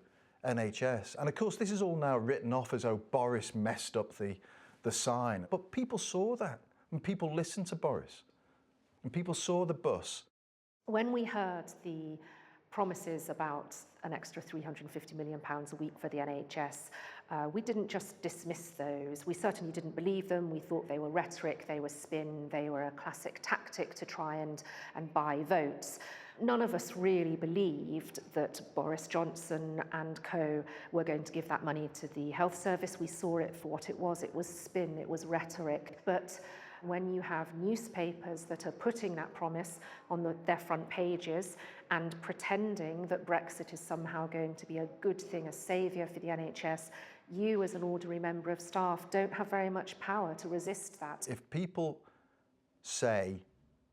NHS. And of course, this is all now written off as, oh, Boris messed up the sign. But people saw that, and people listened to Boris, and people saw the bus. When we heard the promises about an extra £350 million a week for the NHS, we didn't just dismiss those. We certainly didn't believe them. We thought they were rhetoric, they were spin, they were a classic tactic to try and buy votes. None of us really believed that Boris Johnson and co were going to give that money to the health service. We saw it for what it was spin, it was rhetoric. But when you have newspapers that are putting that promise on their front pages and pretending that Brexit is somehow going to be a good thing, a saviour for the NHS, you as an ordinary member of staff don't have very much power to resist that. If people say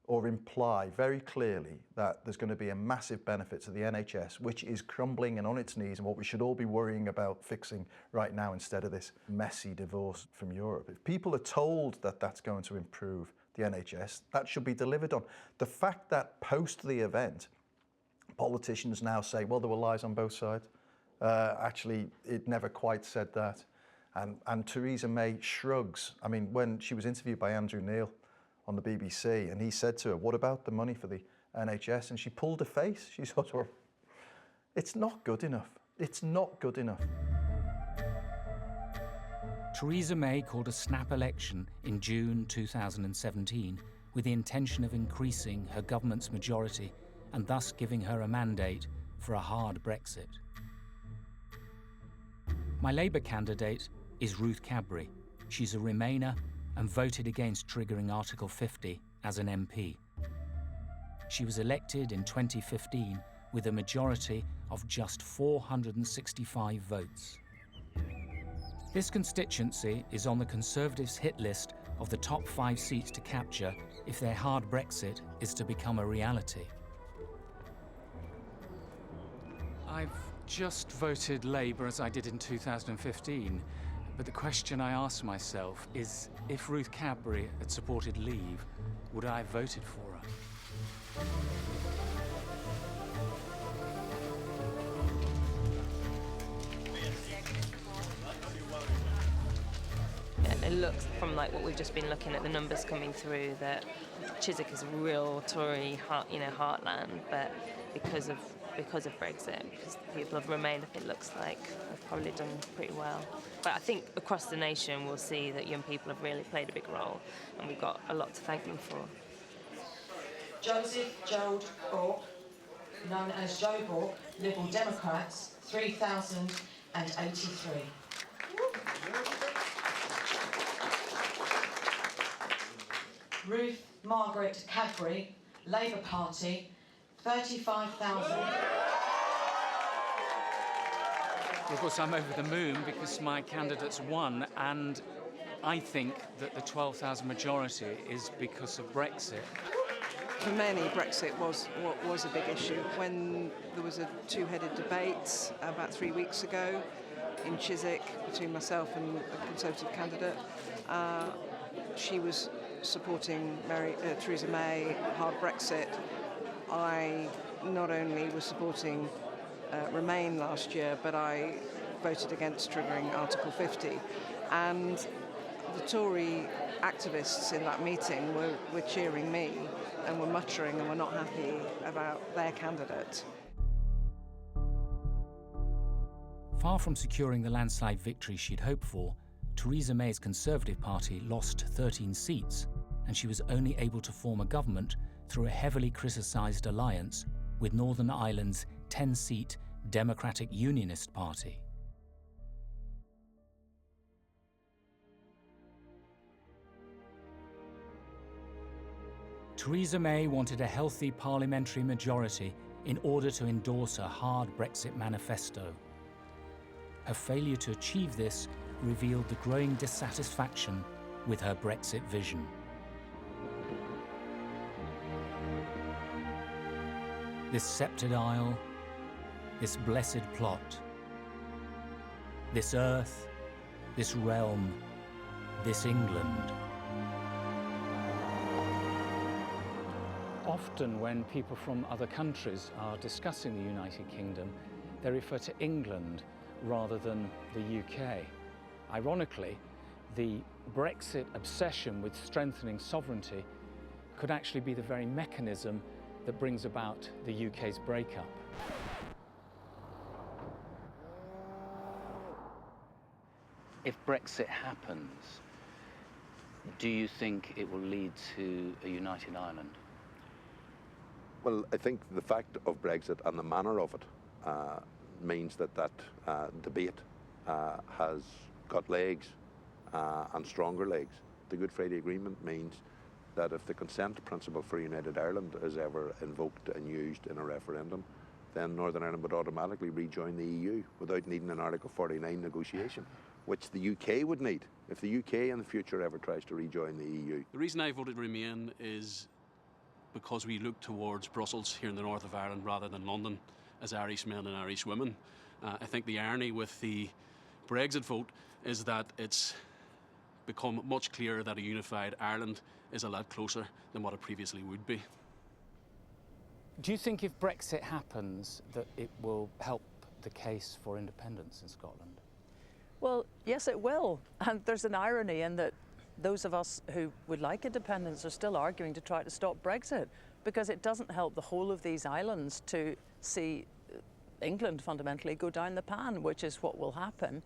or imply very clearly that there's going to be a massive benefit to the NHS, which is crumbling and on its knees, and what we should all be worrying about fixing right now instead of this messy divorce from Europe. If people are told that that's going to improve the NHS, that should be delivered on. The fact that post the event, politicians now say, well, there were lies on both sides. Actually, it never quite said that. And Theresa May shrugs. I mean, when she was interviewed by Andrew Neil on the BBC, and he said to her, what about the money for the NHS? And she pulled her face. She sort of, it's not good enough. It's not good enough. Theresa May called a snap election in June 2017 with the intention of increasing her government's majority and thus giving her a mandate for a hard Brexit. My Labour candidate is Ruth Cadbury. She's a Remainer and voted against triggering Article 50 as an MP. She was elected in 2015 with a majority of just 465 votes. This constituency is on the Conservatives' hit list of the top 5 seats to capture if their hard Brexit is to become a reality. I've just voted Labour as I did in 2015, but the question I ask myself is, if Ruth Cadbury had supported Leave, would I have voted for her? It looks from like what we've just been looking at, the numbers coming through, that Chiswick is a real Tory heartland, but because of Brexit, because the people of Remain, it looks like they've probably done pretty well. But I think across the nation we'll see that young people have really played a big role, and we've got a lot to thank them for. Joseph Gerald Bork, known as Joe Bork, Liberal Democrats, 3,083. Ruth Margaret Cadbury, Labour Party, 35,000. Of course, I'm over the moon because my candidates won, and I think that the 12,000 majority is because of Brexit. For many, Brexit was a big issue. When there was a two-headed debate about 3 weeks ago in Chiswick between myself and a Conservative candidate, she was supporting Theresa May, hard Brexit. I not only was supporting Remain last year, but I voted against triggering Article 50. And the Tory activists in that meeting were cheering me and were muttering and were not happy about their candidate. Far from securing the landslide victory she'd hoped for, Theresa May's Conservative Party lost 13 seats, and she was only able to form a government through a heavily criticised alliance with Northern Ireland's 10-seat Democratic Unionist Party. Theresa May wanted a healthy parliamentary majority in order to endorse her hard Brexit manifesto. Her failure to achieve this revealed the growing dissatisfaction with her Brexit vision. This sceptred isle, this blessed plot, this earth, this realm, this England. Often when people from other countries are discussing the United Kingdom, they refer to England rather than the UK. Ironically, the Brexit obsession with strengthening sovereignty could actually be the very mechanism that brings about the UK's breakup. If Brexit happens, do you think it will lead to a united Ireland? Well, I think the fact of Brexit and the manner of it means that debate has got legs and stronger legs. The Good Friday Agreement means that if the consent principle for United Ireland is ever invoked and used in a referendum, then Northern Ireland would automatically rejoin the EU without needing an Article 49 negotiation, which the UK would need if the UK in the future ever tries to rejoin the EU. The reason I voted Remain is because we look towards Brussels here in the north of Ireland rather than London as Irish men and Irish women. I think the irony with the Brexit vote is that it's become much clearer that a unified Ireland is a lot closer than what it previously would be. Do you think if Brexit happens that it will help the case for independence in Scotland? Well, yes, it will. And there's an irony in that those of us who would like independence are still arguing to try to stop Brexit, because it doesn't help the whole of these islands to see England fundamentally go down the pan, which is what will happen.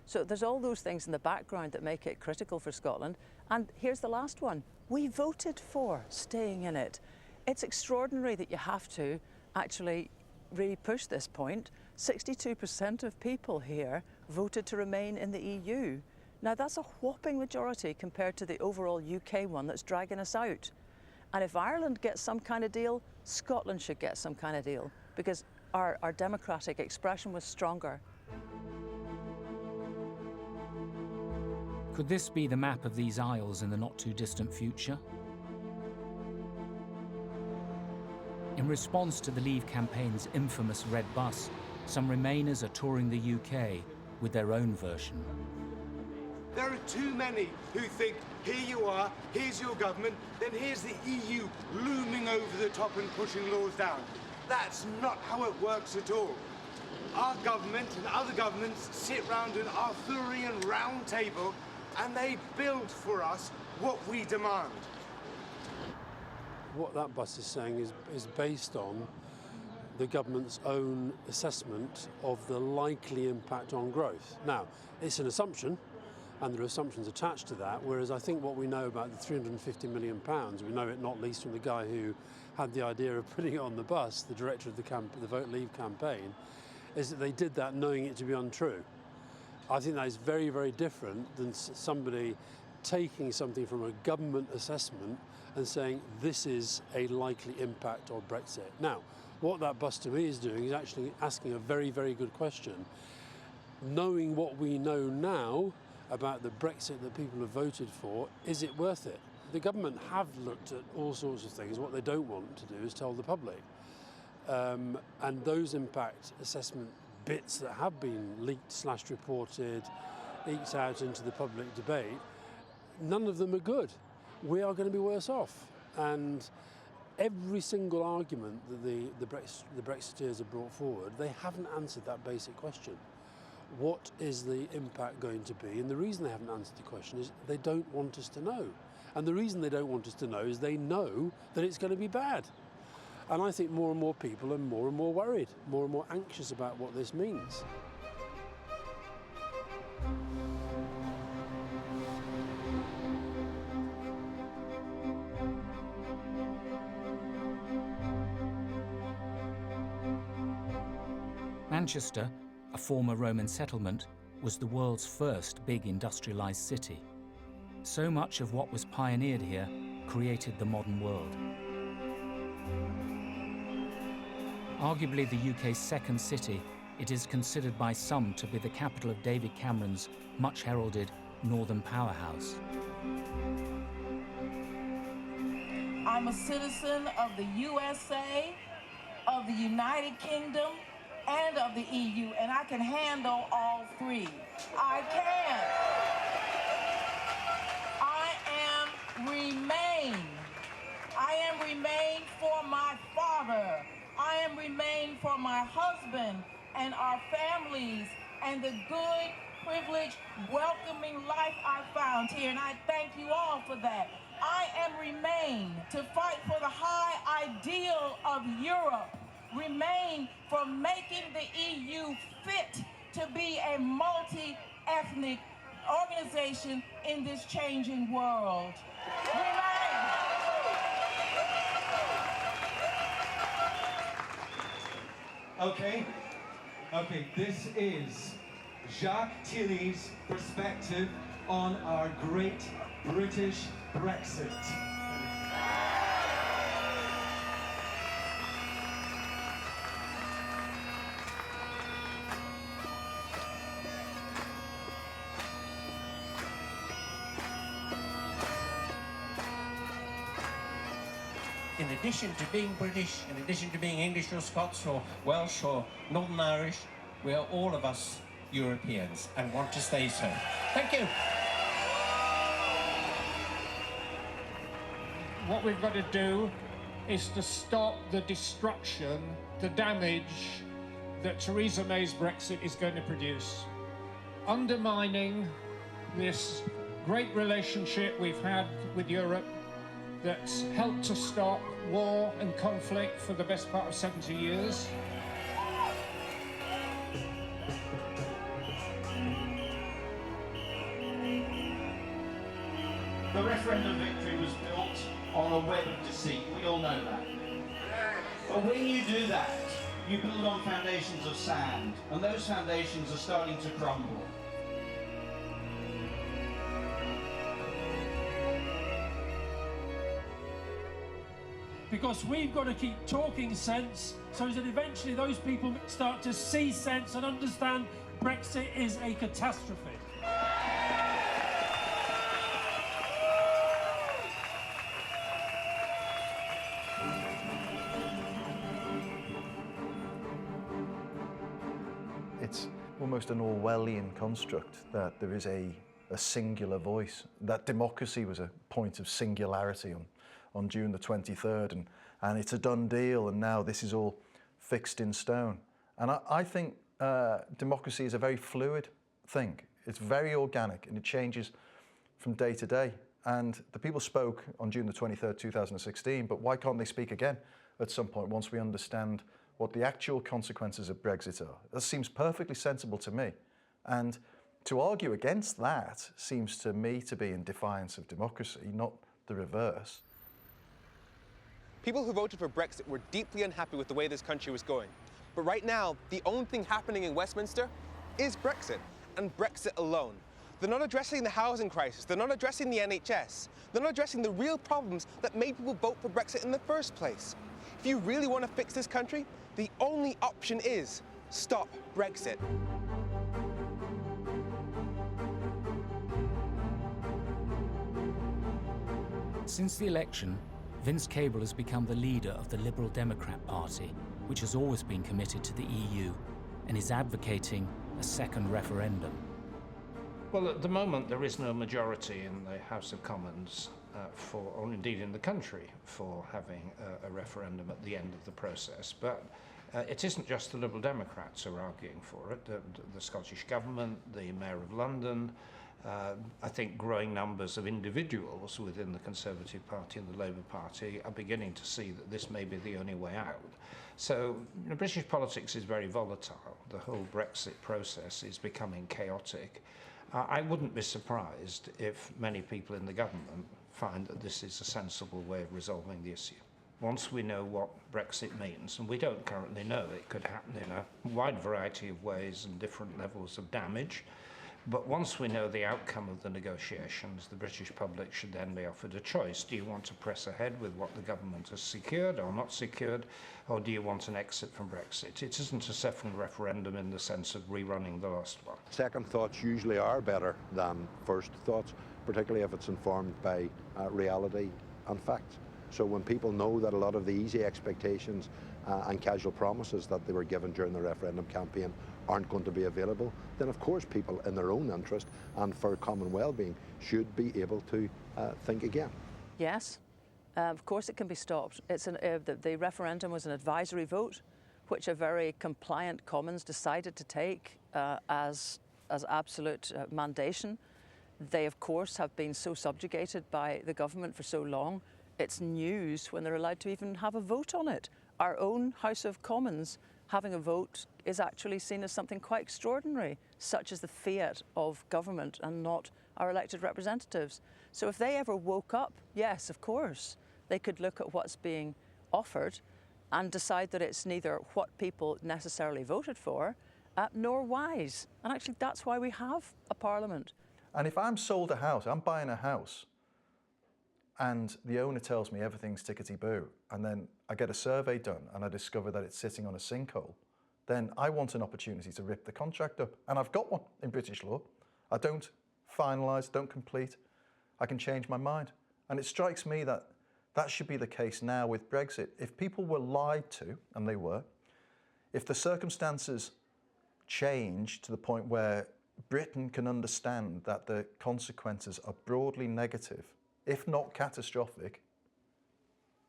So there's all those things in the background that make it critical for Scotland. And here's the last one. We voted for staying in it. It's extraordinary that you have to actually really push this point. 62% of people here voted to remain in the EU. Now that's a whopping majority compared to the overall UK one that's dragging us out. And if Ireland gets some kind of deal, Scotland should get some kind of deal, because our democratic expression was stronger. Could this be the map of these isles in the not-too-distant future? In response to the Leave campaign's infamous red bus, some Remainers are touring the UK with their own version. There are too many who think, here you are, here's your government, then here's the EU looming over the top and pushing laws down. That's not how it works at all. Our government and other governments sit round an Arthurian round table and they build for us what we demand. What that bus is saying is based on the government's own assessment of the likely impact on growth. Now, it's an assumption, and there are assumptions attached to that, whereas I think what we know about the £350 million, we know it not least from the guy who had the idea of putting it on the bus, the director of the Vote Leave campaign, is that they did that knowing it to be untrue. I think that is very, very different than somebody taking something from a government assessment and saying this is a likely impact of Brexit. Now, what that bus to me is doing is actually asking a very, very good question. Knowing what we know now about the Brexit that people have voted for, is it worth it? The government have looked at all sorts of things. What they don't want to do is tell the public. And those impact assessment bits that have been leaked / reported, eked out into the public debate, none of them are good. We are going to be worse off. And every single argument that the Brexiteers have brought forward, they haven't answered that basic question. What is the impact going to be? And the reason they haven't answered the question is they don't want us to know. And the reason they don't want us to know is they know that it's going to be bad. And I think more and more people are more and more worried, more and more anxious about what this means. Manchester, a former Roman settlement, was the world's first big industrialised city. So much of what was pioneered here created the modern world. Arguably the UK's second city, it is considered by some to be the capital of David Cameron's much heralded Northern powerhouse. I'm a citizen of the USA, of the United Kingdom, and of the EU, and I can handle all three. I can. I am Remain. I am Remain for my father. I am Remain for my husband and our families and the good, privileged, welcoming life I found here, and I thank you all for that. I am Remain to fight for the high ideal of Europe. Remain for making the EU fit to be a multi-ethnic organization in this changing world. Remain! Okay, this is Jacques Thierry's perspective on our great British Brexit. In addition to being British, in addition to being English or Scots or Welsh or Northern Irish, we are all of us Europeans and want to stay so. Thank you. What we've got to do is to stop the destruction, the damage that Theresa May's Brexit is going to produce. Undermining this great relationship we've had with Europe that's helped to stop war and conflict for the best part of 70 years. The referendum victory was built on a web of deceit. We all know that. But when you do that, you build on foundations of sand, and those foundations are starting to crumble. Because we've got to keep talking sense so that eventually those people start to see sense and understand Brexit is a catastrophe. almost an Orwellian construct that there is a singular voice, that democracy was a point of singularity on June the 23rd, and it's a done deal, and now this is all fixed in stone. And I think democracy is a very fluid thing. It's very organic, and it changes from day to day. And the people spoke on June the 23rd, 2016, but why can't they speak again at some point once we understand what the actual consequences of Brexit are? That seems perfectly sensible to me. And to argue against that seems to me to be in defiance of democracy, not the reverse. People who voted for Brexit were deeply unhappy with the way this country was going. But right now, the only thing happening in Westminster is Brexit, and Brexit alone. They're not addressing the housing crisis, they're not addressing the NHS, they're not addressing the real problems that made people vote for Brexit in the first place. If you really want to fix this country, the only option is stop Brexit. Since the election, Vince Cable has become the leader of the Liberal Democrat Party, which has always been committed to the EU, and is advocating a second referendum. Well, at the moment there is no majority in the House of Commons or indeed in the country, for having a referendum at the end of the process. But it isn't just the Liberal Democrats who are arguing for it. The Scottish Government, the Mayor of London, I think growing numbers of individuals within the Conservative Party and the Labour Party are beginning to see that this may be the only way out. So British politics is very volatile. The whole Brexit process is becoming chaotic. I wouldn't be surprised if many people in the government find that this is a sensible way of resolving the issue. Once we know what Brexit means, and we don't currently know, it could happen in a wide variety of ways and different levels of damage. But once we know the outcome of the negotiations, the British public should then be offered a choice. Do you want to press ahead with what the government has secured or not secured, or do you want an exit from Brexit? It isn't a second referendum in the sense of rerunning the last one. Second thoughts usually are better than first thoughts, particularly if it's informed by reality and facts. So when people know that a lot of the easy expectations and casual promises that they were given during the referendum campaign aren't going to be available, then of course people in their own interest and for common well-being should be able to think again. Yes, of course it can be stopped. The referendum was an advisory vote, which a very compliant Commons decided to take as absolute mandation. They of course have been so subjugated by the government for so long. It's news when they're allowed to even have a vote on it. Our own House of Commons having a vote is actually seen as something quite extraordinary, such as the fiat of government and not our elected representatives. So if they ever woke up, yes, of course, they could look at what's being offered and decide that it's neither what people necessarily voted for, nor wise. And actually that's why we have a parliament. And if I'm sold a house, I'm buying a house, and the owner tells me everything's tickety-boo, and then I get a survey done and I discover that it's sitting on a sinkhole, then I want an opportunity to rip the contract up. And I've got one in British law. I don't finalise, don't complete. I can change my mind. And it strikes me that that should be the case now with Brexit. If people were lied to, and they were, if the circumstances change to the point where Britain can understand that the consequences are broadly negative, if not catastrophic,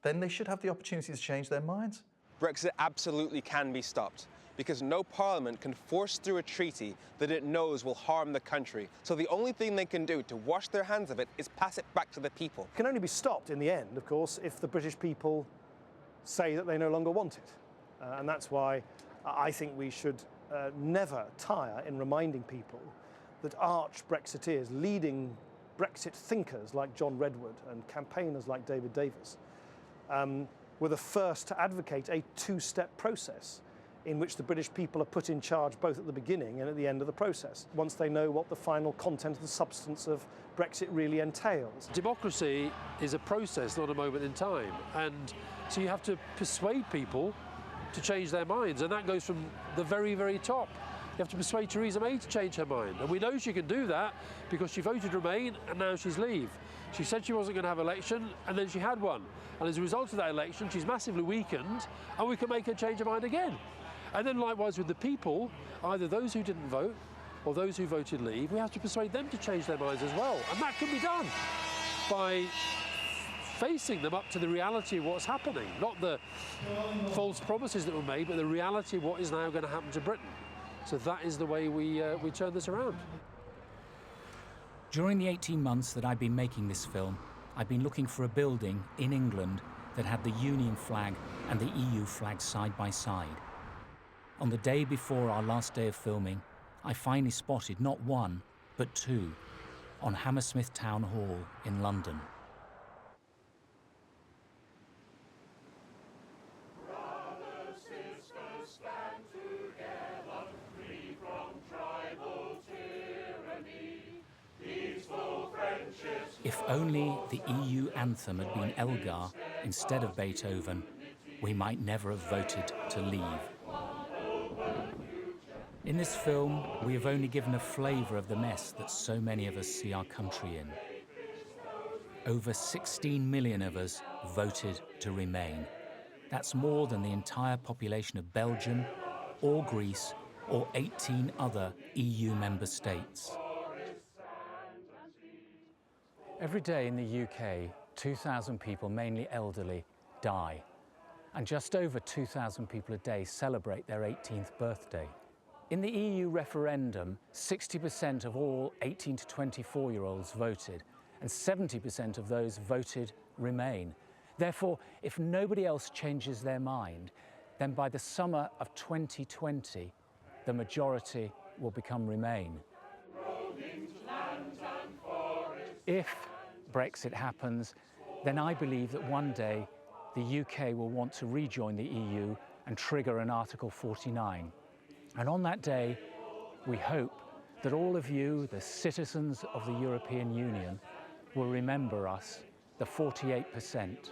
then they should have the opportunity to change their minds. Brexit absolutely can be stopped, because no parliament can force through a treaty that it knows will harm the country. So the only thing they can do to wash their hands of it is pass it back to the people. It can only be stopped in the end, of course, if the British people say that they no longer want it. And that's why I think we should never tire in reminding people that arch Brexiteers, leading Brexit thinkers like John Redwood and campaigners like David Davis, were the first to advocate a two-step process in which the British people are put in charge both at the beginning and at the end of the process, once they know what the final content, the substance of Brexit really entails. Democracy is a process, not a moment in time. And so you have to persuade people to change their minds, and that goes from the very, very top. You have to persuade Theresa May to change her mind. And we know she can do that because she voted Remain and now she's Leave. She said she wasn't going to have an election and then she had one. And as a result of that election, she's massively weakened and we can make her change her mind again. And then likewise with the people, either those who didn't vote or those who voted leave, we have to persuade them to change their minds as well. And that can be done by facing them up to the reality of what's happening, not the false promises that were made, but the reality of what is now going to happen to Britain. So that is the way we turn this around. During the 18 months that I've been making this film, I've been looking for a building in England that had the Union flag and the EU flag side by side. On the day before our last day of filming, I finally spotted not one, but two, on Hammersmith Town Hall in London. If only the EU anthem had been Elgar instead of Beethoven, we might never have voted to leave. In this film, we have only given a flavour of the mess that so many of us see our country in. Over 16 million of us voted to remain. That's more than the entire population of Belgium, or Greece, or 18 other EU member states. Every day in the UK, 2,000 people, mainly elderly, die. And just over 2,000 people a day celebrate their 18th birthday. In the EU referendum, 60% of all 18 to 24-year-olds voted, and 70% of those voted Remain. Therefore, if nobody else changes their mind, then by the summer of 2020, the majority will become Remain. If Brexit happens, then I believe that one day the UK will want to rejoin the EU and trigger an Article 49. And on that day, we hope that all of you, the citizens of the European Union, will remember us, the 48%.